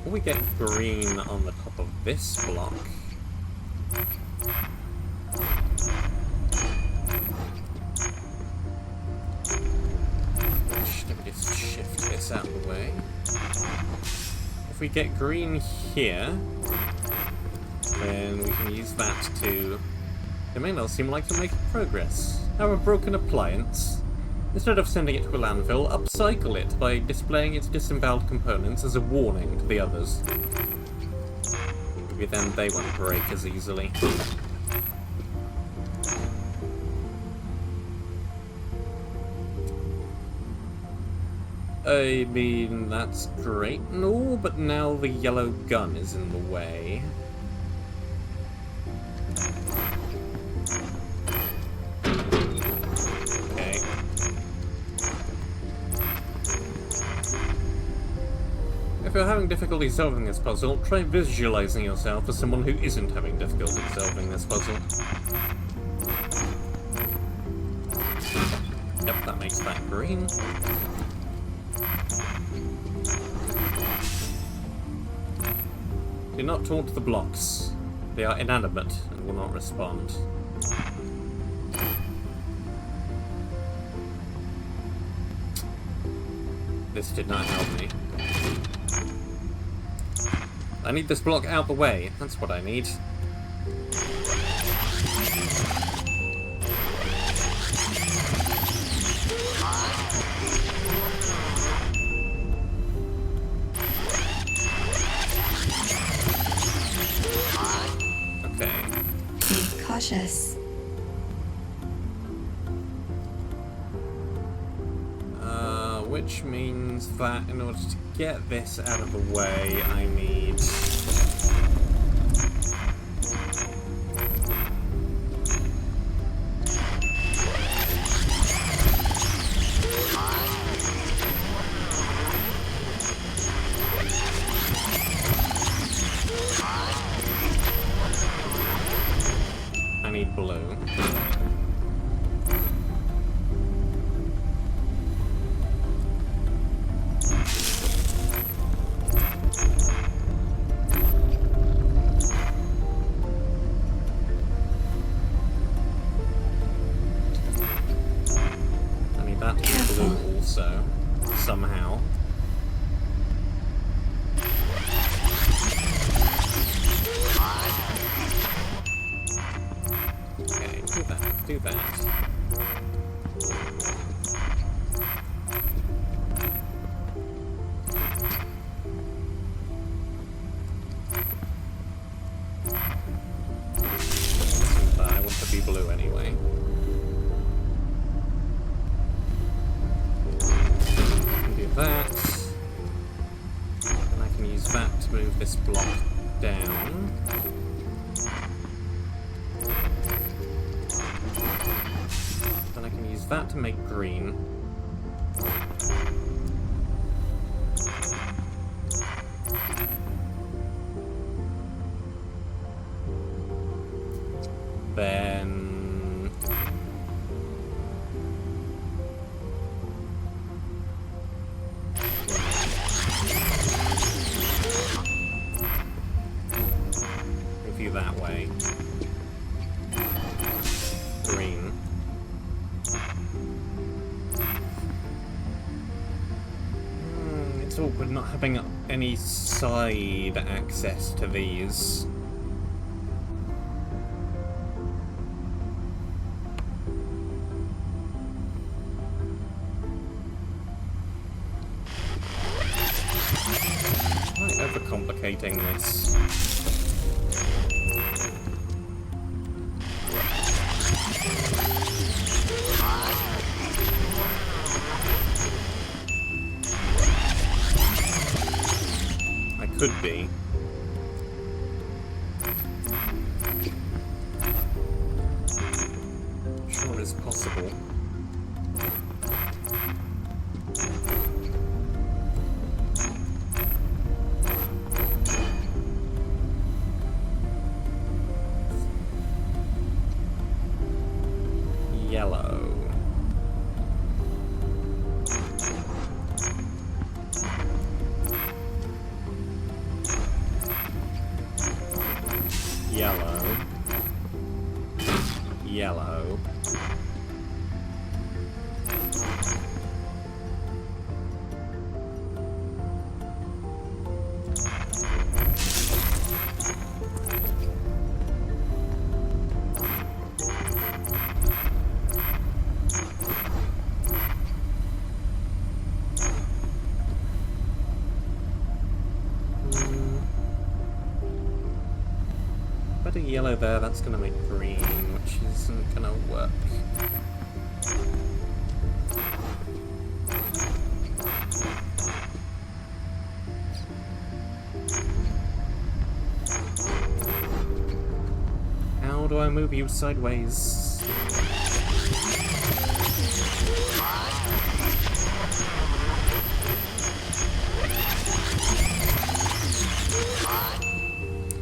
We get green on the top of this block. Let me just shift this out of the way. If we get green here, then we can use that to... It may not seem like to make progress. Have a broken appliance. Instead of sending it to a landfill, upcycle it by displaying its disemboweled components as a warning to the others. Maybe then they won't break as easily. I mean, that's great and all, but now the yellow gun is in the way. If you're having difficulty solving this puzzle, try visualizing yourself as someone who isn't having difficulty solving this puzzle. Yep, that makes that green. Do not taunt the blocks. They are inanimate and will not respond. This did not help me. I need this block out the way. That's what I need. Okay. Be cautious. Which means that in order to get this out of the way, I need... I need blue. Also, somehow. Okay, do that. But I want to be blue anyway. That, and I can use that to move this block down. Then I can use that to make green. Then... that way. Green. It's awkward not having any side access to these. Am I overcomplicating this? Could be. Sure is possible. Yellow. Yellow. Yellow. Put a yellow there, that's gonna make green, which isn't gonna work. How do I move you sideways?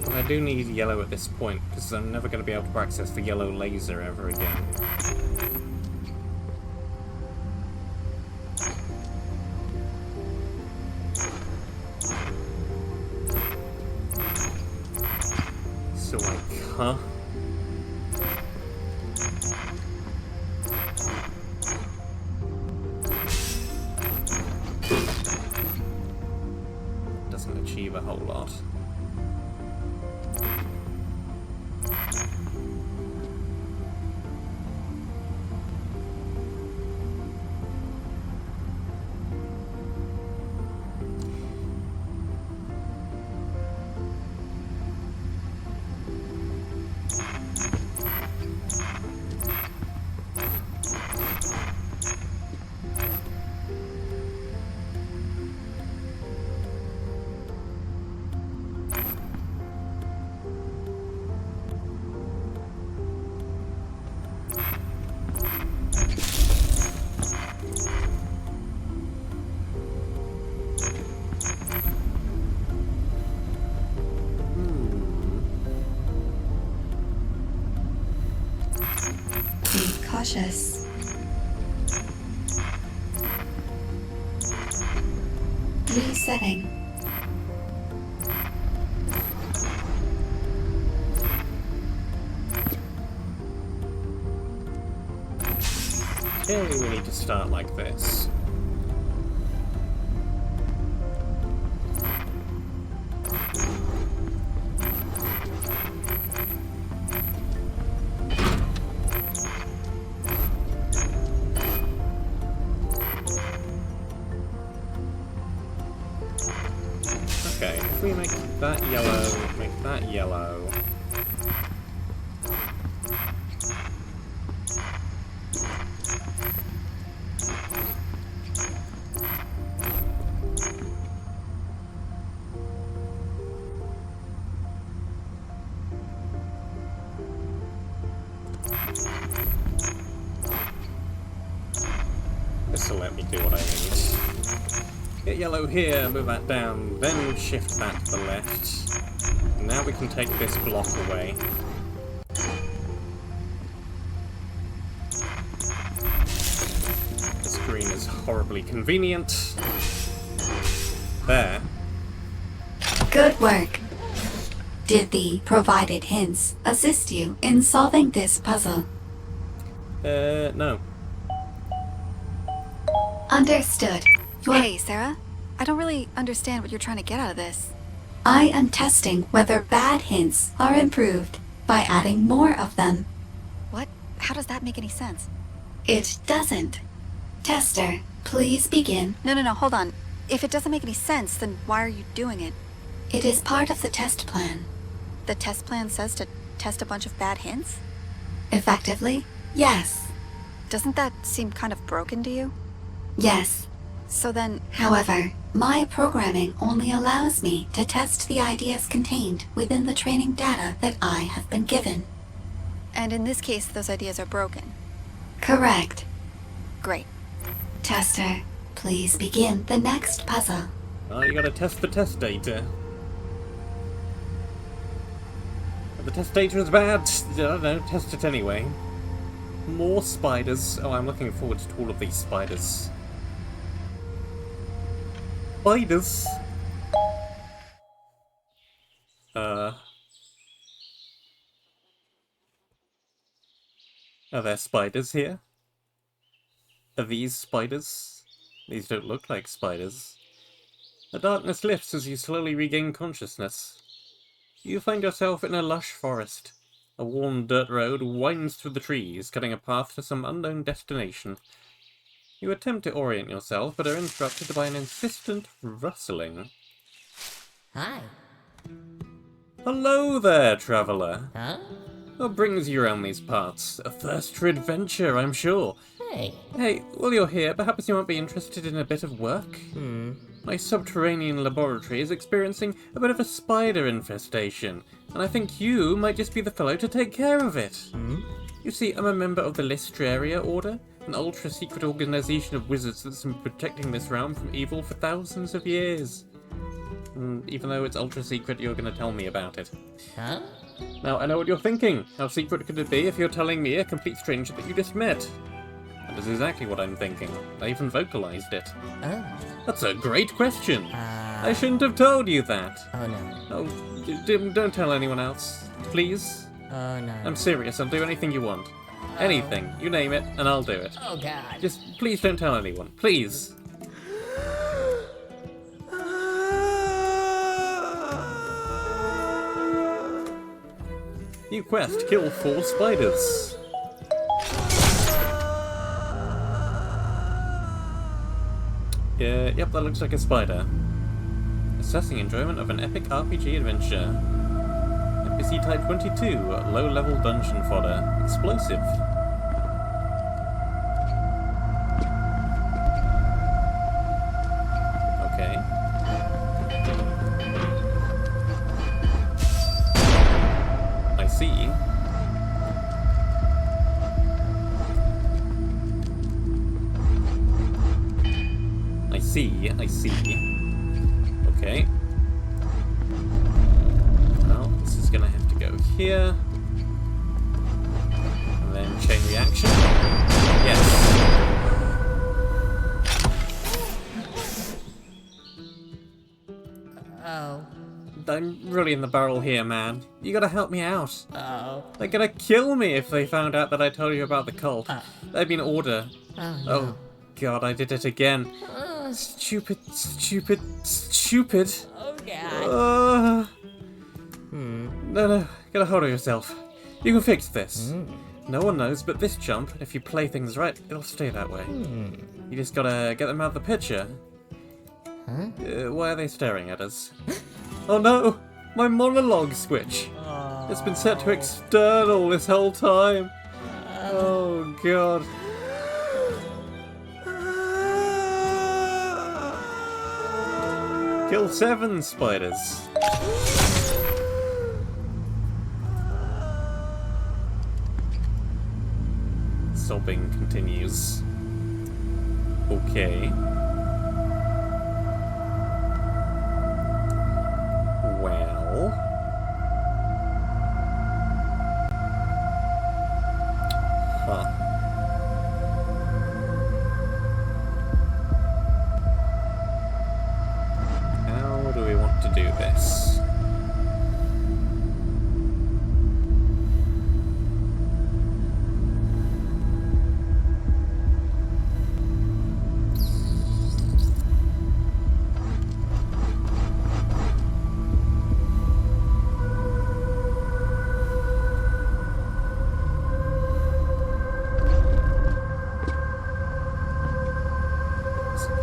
But I do need yellow at this point, because I'm never going to be able to access the yellow laser ever again. So like, huh? whole lot. Be cautious. Resetting. Okay, we need to start like this. Okay, if we make that yellow, make that yellow. This will let me do what I need. Get yellow here, move that down, then shift that to the left. Now we can take this block away. This green is horribly convenient. There. Good work. Did the provided hints assist you in solving this puzzle? No. Understood. Hey, Sarah. I don't really understand what you're trying to get out of this. I am testing whether bad hints are improved by adding more of them. What? How does that make any sense? It doesn't. Tester, please begin. No, hold on. If it doesn't make any sense, then why are you doing it? It is part of the test plan. The test plan says to test a bunch of bad hints? Effectively, yes. Doesn't that seem kind of broken to you? Yes. So then, However, my programming only allows me to test the ideas contained within the training data that I have been given. and in this case, those ideas are broken. Correct. Great. Tester, please begin the next puzzle. Oh, you gotta test the test data. If the test data is bad, I don't know, test it anyway. More spiders. Oh, I'm looking forward to all of these spiders. Spiders? Are there spiders here? Are these spiders? These don't look like spiders. The darkness lifts as you slowly regain consciousness. You find yourself in a lush forest. A worn dirt road winds through the trees, cutting a path to some unknown destination. You attempt to orient yourself, but are interrupted by an insistent rustling. Hi. Hello there, traveller. Huh? What brings you around these parts? A thirst for adventure, I'm sure. Hey. Hey, while you're here, perhaps you might be interested in a bit of work? My subterranean laboratory is experiencing a bit of a spider infestation, and I think you might just be the fellow to take care of it. You see, I'm a member of the Listraria Order, an ultra-secret organization of wizards that's been protecting this realm from evil for thousands of years. Even though it's ultra-secret, you're going to tell me about it. Huh? Now, I know what you're thinking. How secret could it be if you're telling me, a complete stranger, that you just met? That is exactly what I'm thinking. I even vocalized it. Oh. That's a great question. I shouldn't have told you that. Oh no. Oh, don't tell anyone else. Please? Oh no. I'm serious. I'll do anything you want. Anything. You name it, and I'll do it. Oh god. Just please don't tell anyone. Please. New quest, kill 4 spiders. Yep, that looks like a spider. Assessing enjoyment of an epic RPG adventure. NPC type 22, low-level dungeon fodder. Explosive. Okay. I see. I see. Okay. Well, this is gonna have to go here. And then chain reaction. Yes. Oh. I'm really in the barrel here, man. You gotta help me out. Oh. They're gonna kill me if they found out that I told you about the cult. They've been order. Oh, no. Oh, God, I did it again. Stupid. Oh, God. No, get a hold of yourself. You can fix this. No one knows but this chump, and if you play things right, it'll stay that way. You just gotta get them out of the picture. Why are they staring at us? Oh no! My monologue switch! It's been set to external this whole time! Oh God. Kill 7 spiders. Sobbing continues. Okay. Well. Huh. How do we want to do this?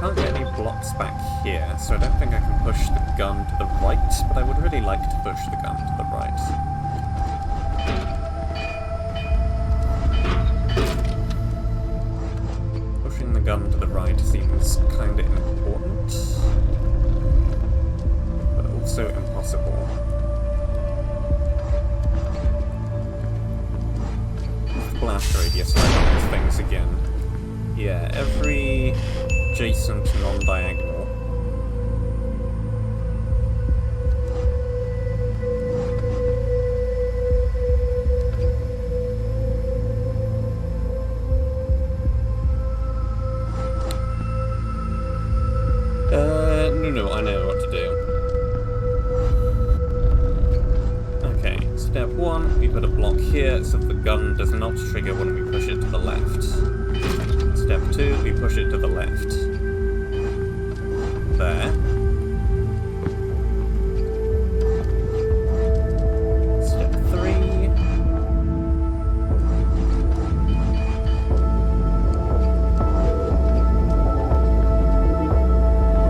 Can't get any blocks back here, so I don't think I can push the gun to the right, but I would really like to push the gun to the right. Pushing the gun to the right seems kinda important, but also impossible. Blast radius like on these things again. Yeah, every adjacent non-diagonal. No, I know what to do. Okay, step 1, we put a block here so that the gun does not trigger when we push it to the left. Step 2, we push it to the left. There. Step 3.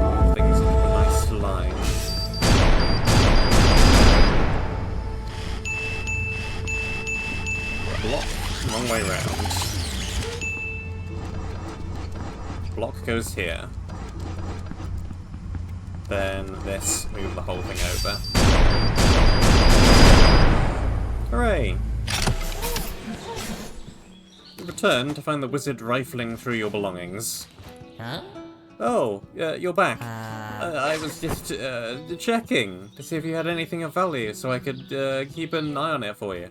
Move things into a nice line. Block. Wrong way round. Block goes here. Then this, move the whole thing over. Hooray! You return to find the wizard rifling through your belongings. Huh? Oh, you're back. I was just checking to see if you had anything of value so I could keep an eye on it for you.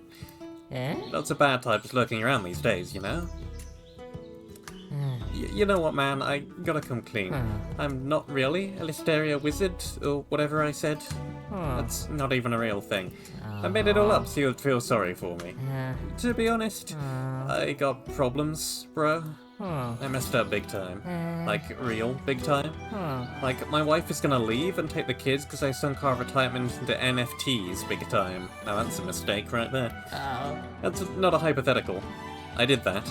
Eh? Lots of bad types lurking around these days, you know? You know what, man? I gotta come clean. I'm not really a Listeria wizard, or whatever I said. That's not even a real thing. I made it all up so you'd feel sorry for me. To be honest, I got problems, bro. I messed up big time. Like, real big time. Huh. Like, my wife is gonna leave and take the kids because I sunk our retirement into NFTs big time. Now that's a mistake right there. Oh. That's not a hypothetical. I did that.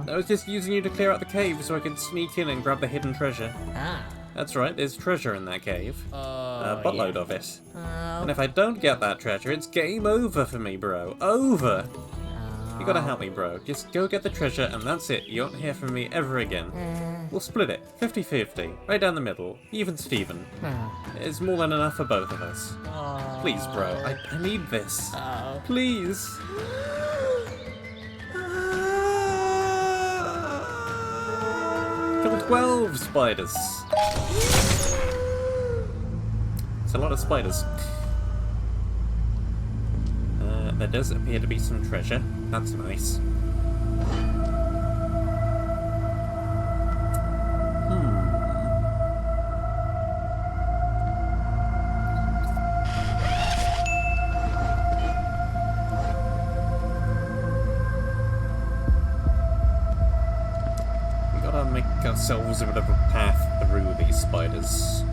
I was just using you to clear out the cave so I could sneak in and grab the hidden treasure. Ah. That's right, there's treasure in that cave. Oh, A buttload of it. Oh. And if I don't get that treasure, it's game over for me, bro. Over! You gotta help me, bro. Just go get the treasure and that's it. You won't hear from me ever again. We'll split it. 50-50. Right down the middle. Even Steven. It's more than enough for both of us. Oh. Please, bro. I need this. Oh. Please. Kill 12 spiders. It's a lot of spiders. There does appear to be some treasure. That's nice. We gotta make ourselves a bit of a path through these spiders.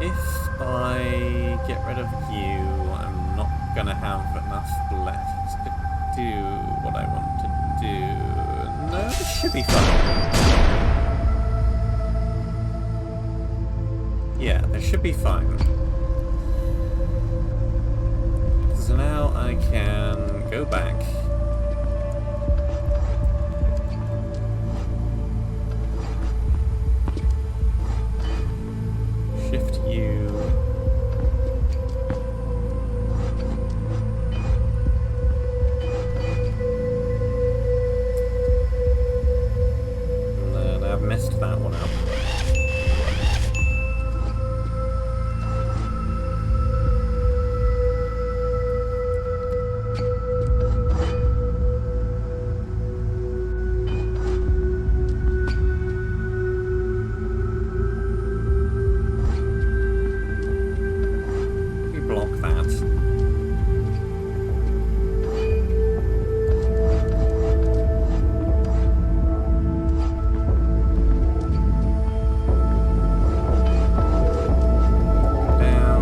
If I get rid of you, I'm not gonna have enough left to do what I want to do. No, this should be fine. Yeah, this should be fine. So now I can go back. Shift you. And then I've messed that one up. Block that. Down.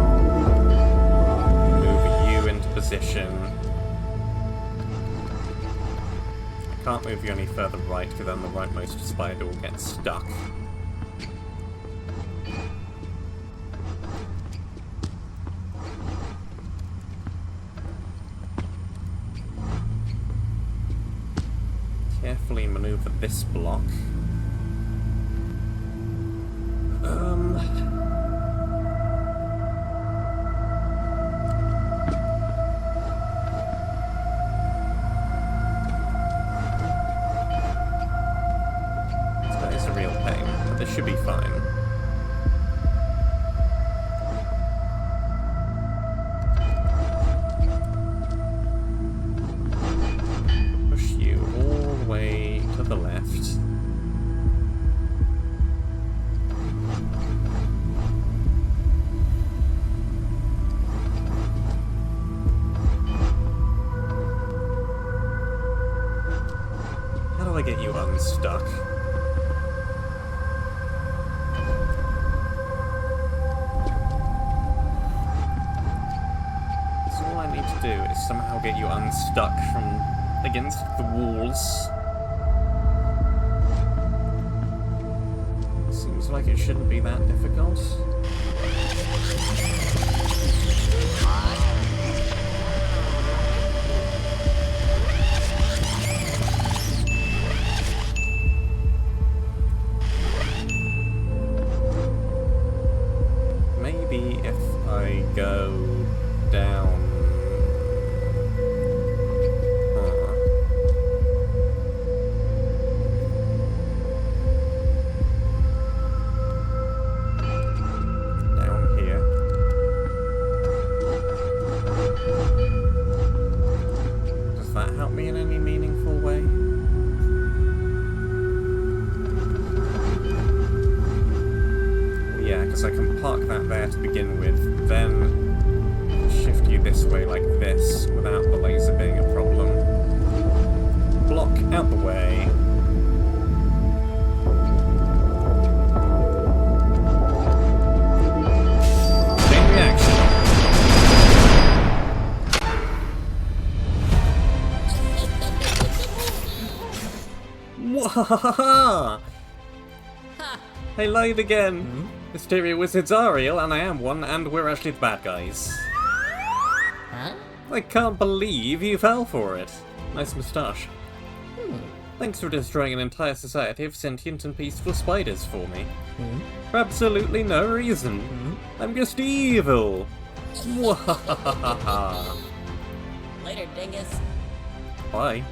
Move you into position. I can't move you any further right because then the rightmost spider will get stuck. Carefully maneuver this block. That is a real pain, but this should be fine. Push you all the way to the left. How do I get you unstuck? So all I need to do is somehow get you unstuck from against the walls. Seems like it shouldn't be that difficult. Maybe if I go down. Down here. I can park that there to begin with, then shift you this way like this, without the laser being a problem. Block out the way. Chain reaction. Wahahaha! I lied again! Hysteria Wizards are real, and I am one, and we're actually the bad guys. Huh? I can't believe you fell for it. Nice moustache. Thanks for destroying an entire society of sentient and peaceful spiders for me. For absolutely no reason. I'm just evil. Mwahahaha. Later, dingus. Bye.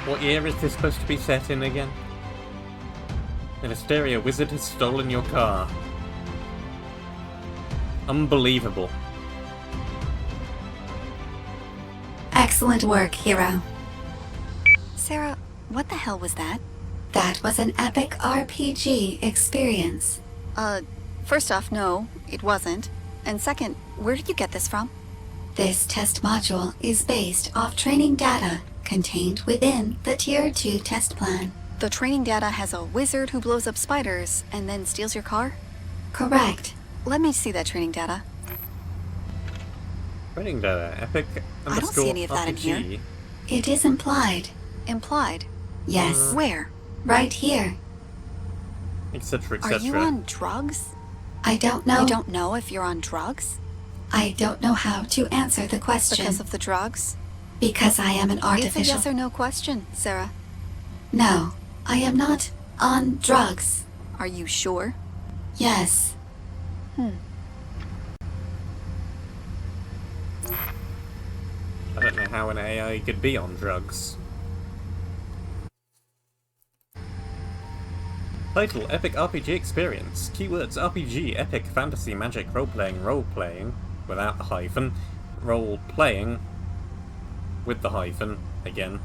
What year is this supposed to be set in again? An Hysteria Wizard has stolen your car. Unbelievable. Excellent work, hero. Sarah, what the hell was that? That was an epic RPG experience. First off, no, it wasn't. And second, where did you get this from? This test module is based off training data contained within the Tier 2 test plan. The training data has a wizard who blows up spiders and then steals your car? Correct. Let me see that training data. Training data, epic I don't see any of that in here. RPG, It is implied. Implied. Yes, Where? right here. etc., Are you etc. on drugs? I don't know. You don't know if you're on drugs? I don't know how to answer the question. Because of the drugs? Because I am an It's a artificial. yes or no question, Sarah. No, I am not on drugs. Are you sure? Yes. I don't know how an AI could be on drugs. Title, Epic RPG Experience. Keywords, RPG, Epic, Fantasy, Magic, Role-playing, without the hyphen, Role-playing, with the hyphen, again.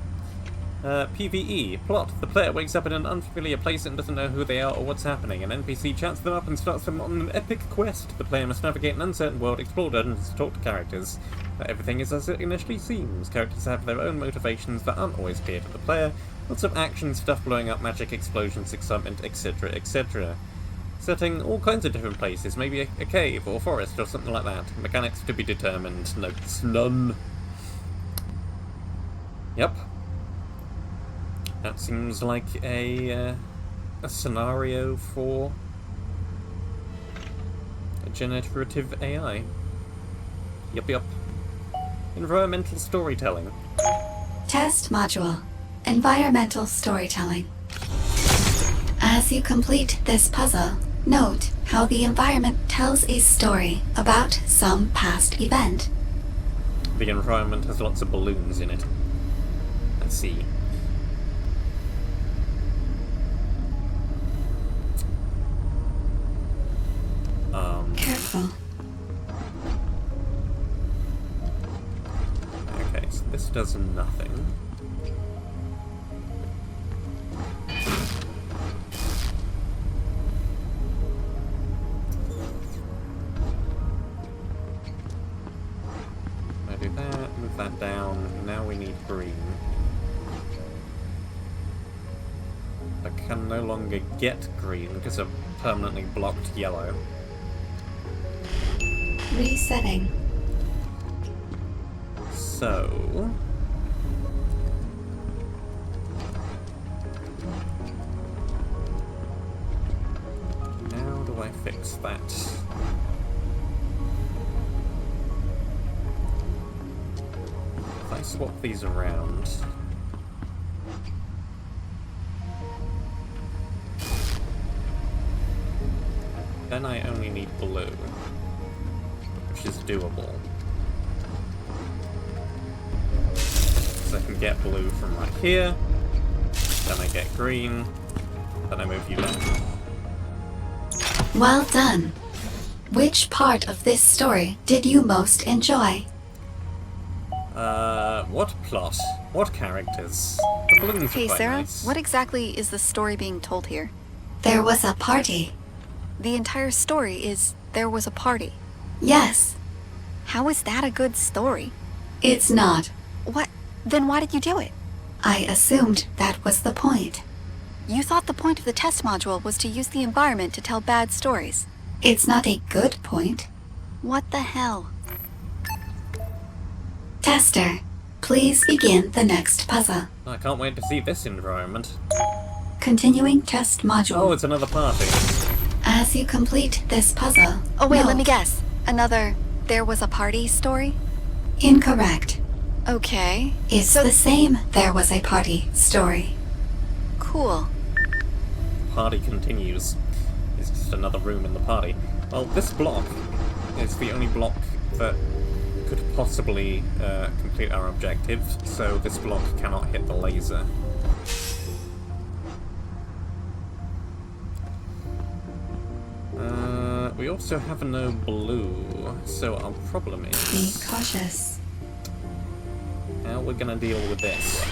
PvE, plot. The player wakes up in an unfamiliar place and doesn't know who they are or what's happening. An NPC chats them up and starts them on an epic quest. The player must navigate an uncertain world, explore dungeons, talk to characters. Not everything is as it initially seems. Characters have their own motivations that aren't always clear to the player. Lots of action, stuff blowing up, magic, explosions, excitement, etc., etc. Setting all kinds of different places, maybe a cave or forest or something like that. Mechanics to be determined. Notes none. Yep. That seems like a scenario for a generative AI. Yep. Environmental storytelling. Test module. Environmental storytelling. As you complete this puzzle, note how the environment tells a story about some past event. The environment has lots of balloons in it. Let's see. Careful. Okay, so this does nothing. I do that, move that down. Now we need green. I can no longer get green because I've permanently blocked yellow. Resetting. So... how do I fix that? If I swap these around... then I only need blue, which is doable. So I can get blue from right here, then I get green, then I move you down. Well done. Which part of this story did you most enjoy? What plot? What characters? The balloons are Hey, quite Sarah, nice. what exactly is the story being told here? There was a party. The entire story is there was a party. Yes, How is that a good story? it's not. What? Then why did you do it? I assumed that was the point. You thought the point of the test module was to use the environment to tell bad stories. It's not a good point. What the hell? Tester, please begin the next puzzle. I can't wait to see this environment. Continuing test module. Oh, it's another party. As you complete this puzzle... Oh wait, note- let me guess. Another there was a party story? Incorrect. Okay. It's the same there was a party story. Cool. Party continues. It's just another room in the party. Well, this block is the only block that could possibly complete our objective, so this block cannot hit the laser. We also have no blue, so our problem Be is cautious. how we're gonna deal with this.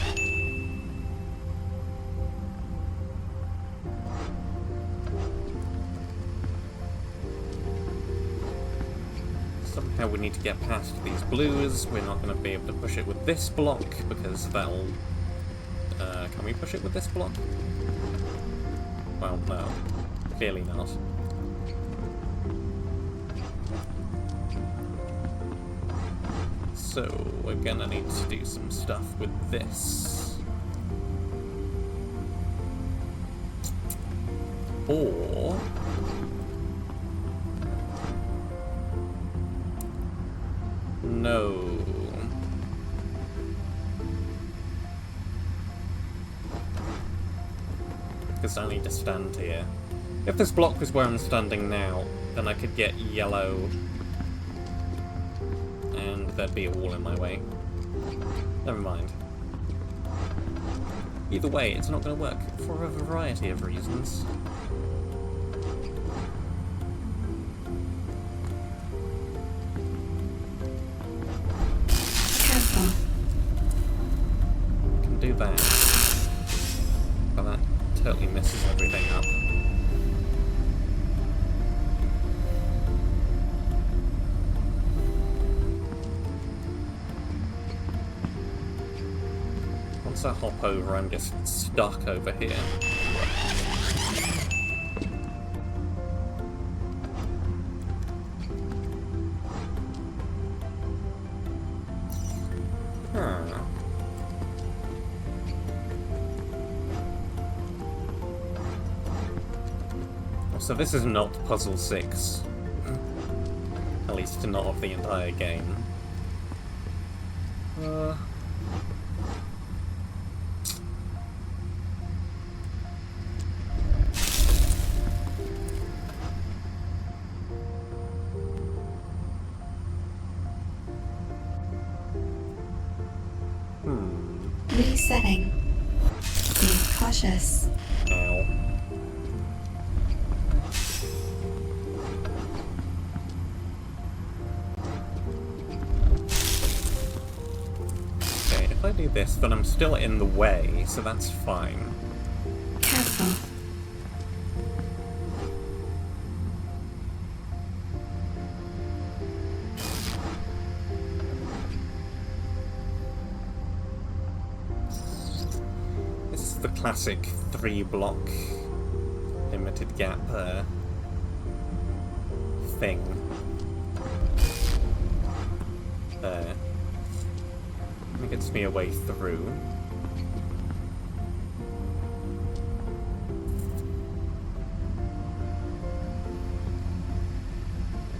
Somehow we need to get past these blues. We're not going to be able to push it with this block because that'll... can we push it with this block? Well, no. Clearly not. So, we're gonna need to do some stuff with this. Or... no. Because I need to stand here. If this block was where I'm standing now, then I could get yellow and there'd be a wall in my way. Never mind. Either way, it's not going to work for a variety of reasons. Careful. Can do that. But that totally messes everything up. Once I hop over, I'm just stuck over here. Huh. So this is not Puzzle 6. At least not of the entire game. Resetting. Be cautious. Ow. Okay, if I do this, then I'm still in the way, so that's fine. Careful. This is the classic 3-block limited gap thing. There. It gets me a way through.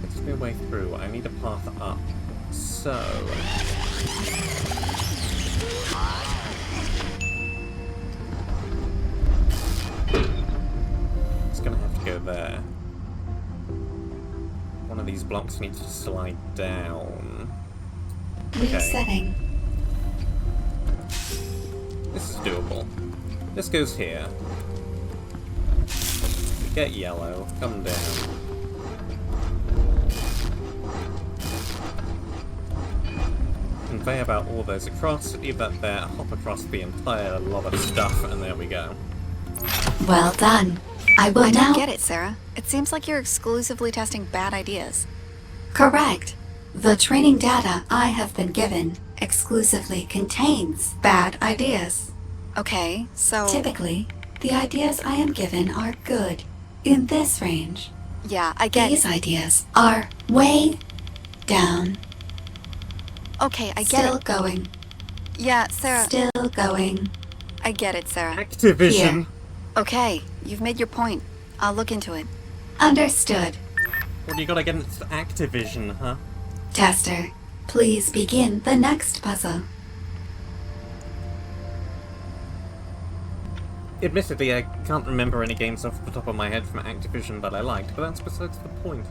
Gets me a way through. I need a path up. So... it's gonna have to go there. One of these blocks needs to slide down. Okay. Resetting. This is doable. This goes here. Get yellow. Come down. conveyor belt all those across, leave that there, hop across the entire lot of stuff, and there we go. Well done. I will I now... don't get it, Sarah. It seems like you're exclusively testing bad ideas. Correct. The training data I have been given exclusively contains bad ideas. Okay, so... Typically, the ideas I am given are good. In this range, Yeah, I get... these ideas are way down. Okay, I get Still it. going. Yeah, Sarah, Still going. I get it, Sarah. Activision! Here. Okay, you've made your point. I'll look into it. Understood. What do you got against Activision, huh? Tester, please begin the next puzzle. Admittedly, I can't remember any games off the top of my head from Activision that I liked, but that's besides the point.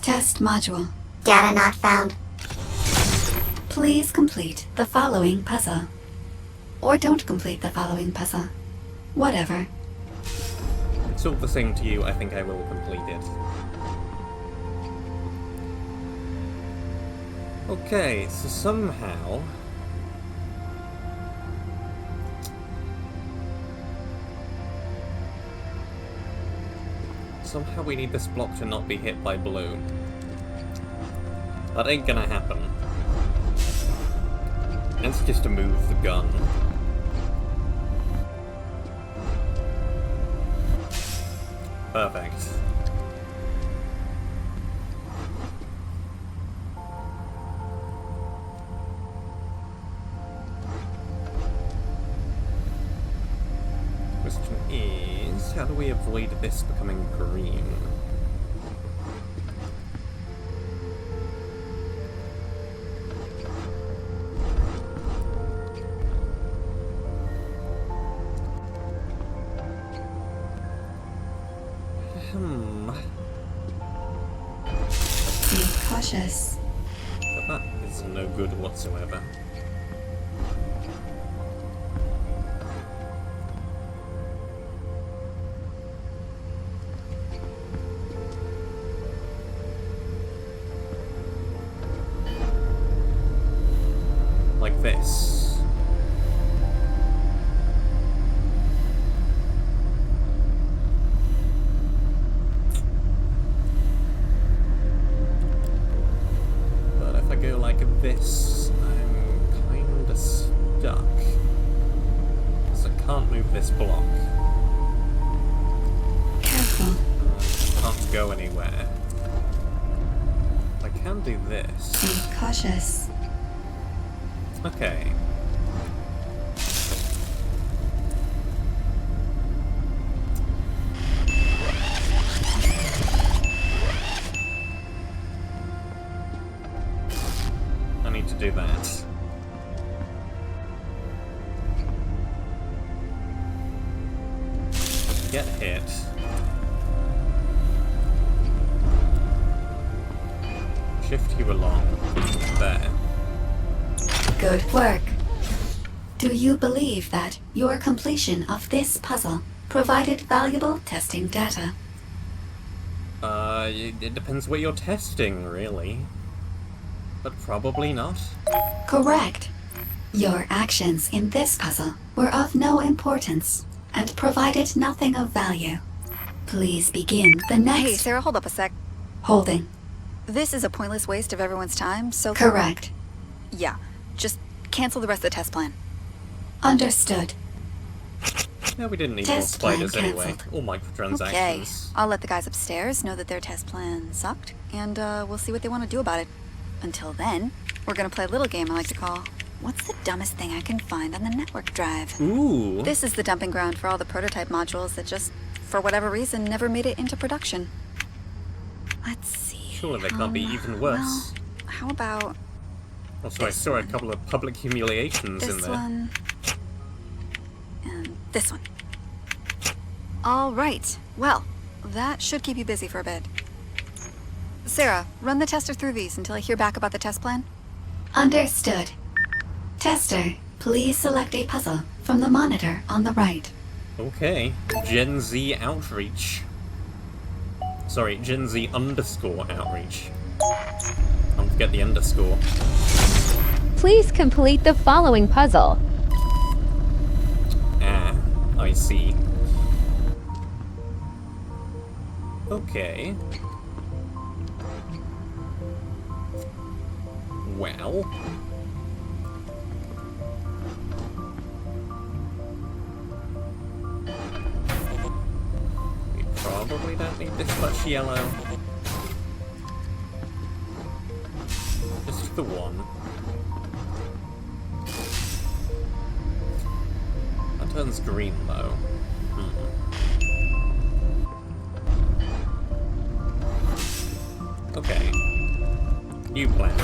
Test module. Data not found. Please complete the following puzzle. Or don't complete the following puzzle. Whatever. It's all the same to you, I think I will complete it. Okay, so somehow... Somehow we need this block to not be hit by blue. That ain't gonna happen. It's just to move the gun. Perfect. Question is, how do we avoid this becoming green? Be cautious. But that is no good whatsoever. Like this. But if I go like this, I'm kinda stuck. Because I can't move this block. Careful. Can't go anywhere. I can do this. Be cautious. Okay. I need to do that. Get hit. Shift you along. There. Good work. Do you believe that your completion of this puzzle provided valuable testing data? It depends what you're testing, really. But probably not. Correct. Your actions in this puzzle were of no importance and provided nothing of value. Please begin the Hey, next... Sarah, hold up a sec. Holding. This is a pointless waste of everyone's time, so... Correct. Yeah, just cancel the rest of the test plan. Understood. Yeah, we didn't need Test more plan spiders anyway. cancelled. Or microtransactions. Okay, I'll let the guys upstairs know that their test plan sucked, and we'll see what they want to do about it. Until then, we're gonna play a little game I like to call, what's the dumbest thing I can find on the network drive? Ooh. This is the dumping ground for all the prototype modules that just, for whatever reason, never made it into production. Let's see. Surely they can't be even worse. Well, how about Also, I saw a couple of public humiliations in this there. one and this one? All right. Well, that should keep you busy for a bit. Sarah, run the tester through these until I hear back about the test plan. Understood. Tester, please select a puzzle from the monitor on the right. Okay. Gen Z Outreach. Sorry, Gen Z _ Outreach. I'm to get the underscore. Please complete the following puzzle. Ah, I see. Okay. Well. We probably don't need this much yellow. Just the one. That turns green though. Okay. New plan.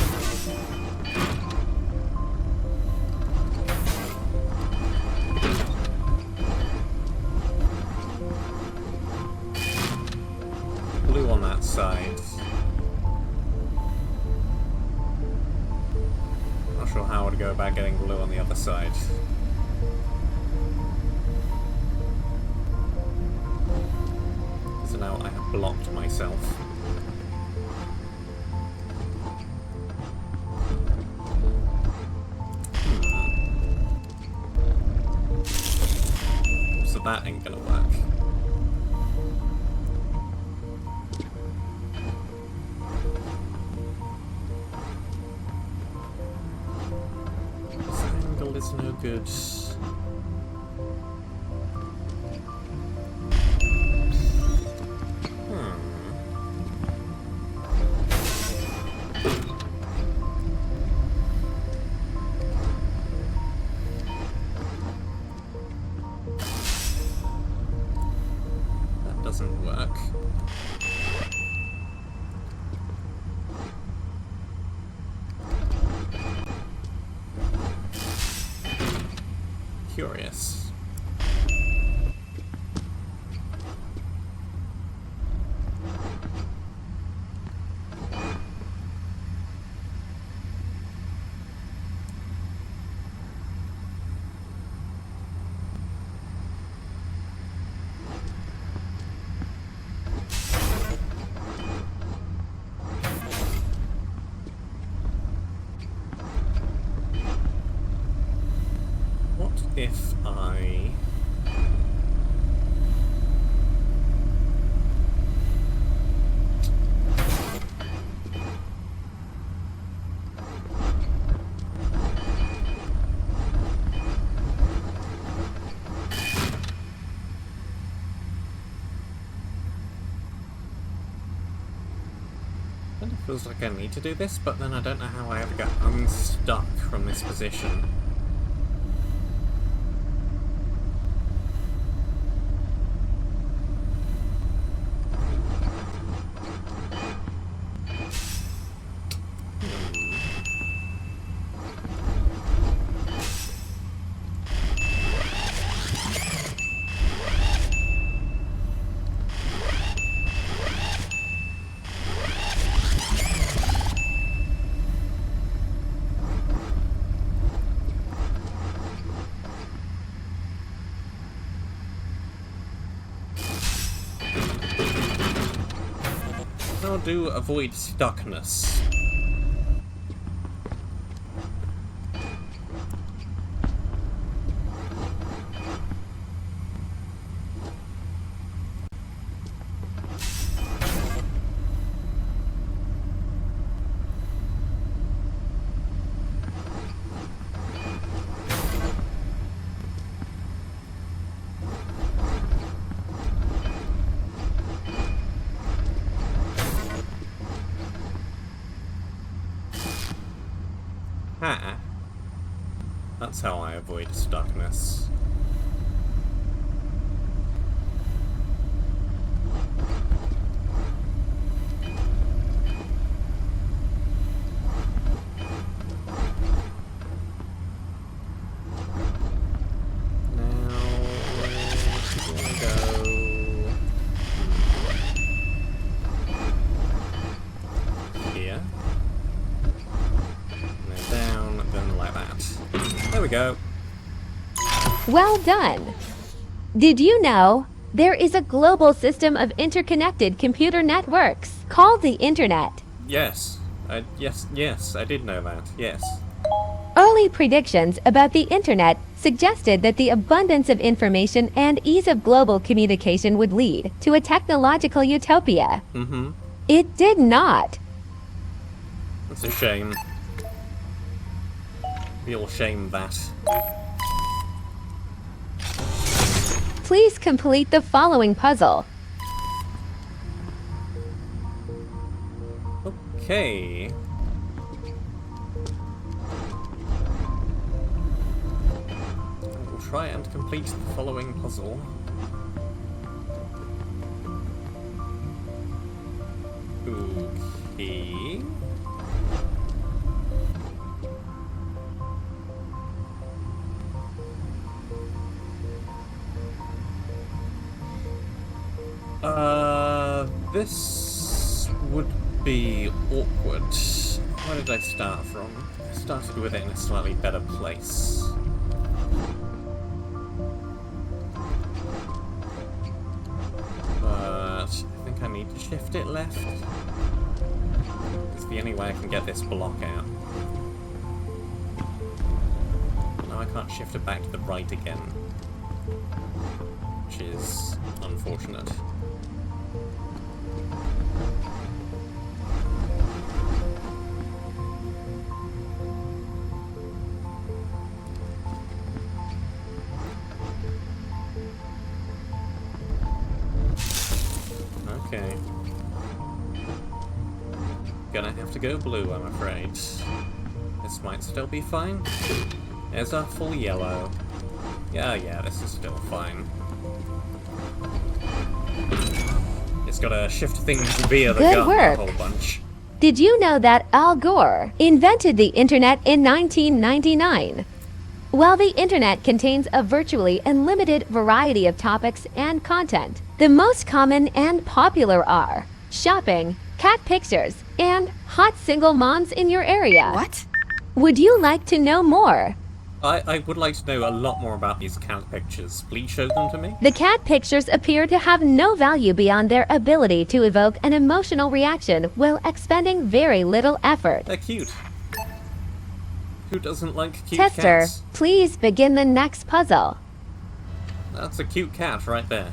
Blue on that side. Not sure how I would go about getting blue on the other side. So now I have blocked myself. So that ain't gonna work. This angle is no good. Doesn't work. Curious. If I... It feels like I need to do this, but then I don't know how I ever get unstuck from this position. How do avoid stuckness? Ha! That's how I avoid stuckness. There we go. Well done. Did you know there is a global system of interconnected computer networks called the Internet? Yes, Yes, I did know that, yes. Early predictions about the internet suggested that the abundance of information and ease of global communication would lead to a technological utopia. Mm-hmm. It did not. It's a shame. Real shame that. Please complete the following puzzle. Okay. I will try and complete the following puzzle. Okay. This would be awkward. Where did I start from? I started with it in a slightly better place. But I think I need to shift it left. It's the only way I can get this block out. Now I can't shift it back to the right again. Which is unfortunate. Okay. Gonna have to go blue, I'm afraid. This might still be fine. There's our full yellow. Yeah, this is still fine. It's gotta shift things via the Good gun work. a whole bunch. Did you know that Al Gore invented the internet in 1999? While the internet contains a virtually unlimited variety of topics and content, the most common and popular are shopping, cat pictures, and hot single moms in your area. What? Would you like to know more? I would like to know a lot more about these cat pictures. Please show them to me. The cat pictures appear to have no value beyond their ability to evoke an emotional reaction while expending very little effort. They're cute. Who doesn't like cute Tester, cats? please begin the next puzzle. That's a cute cat right there.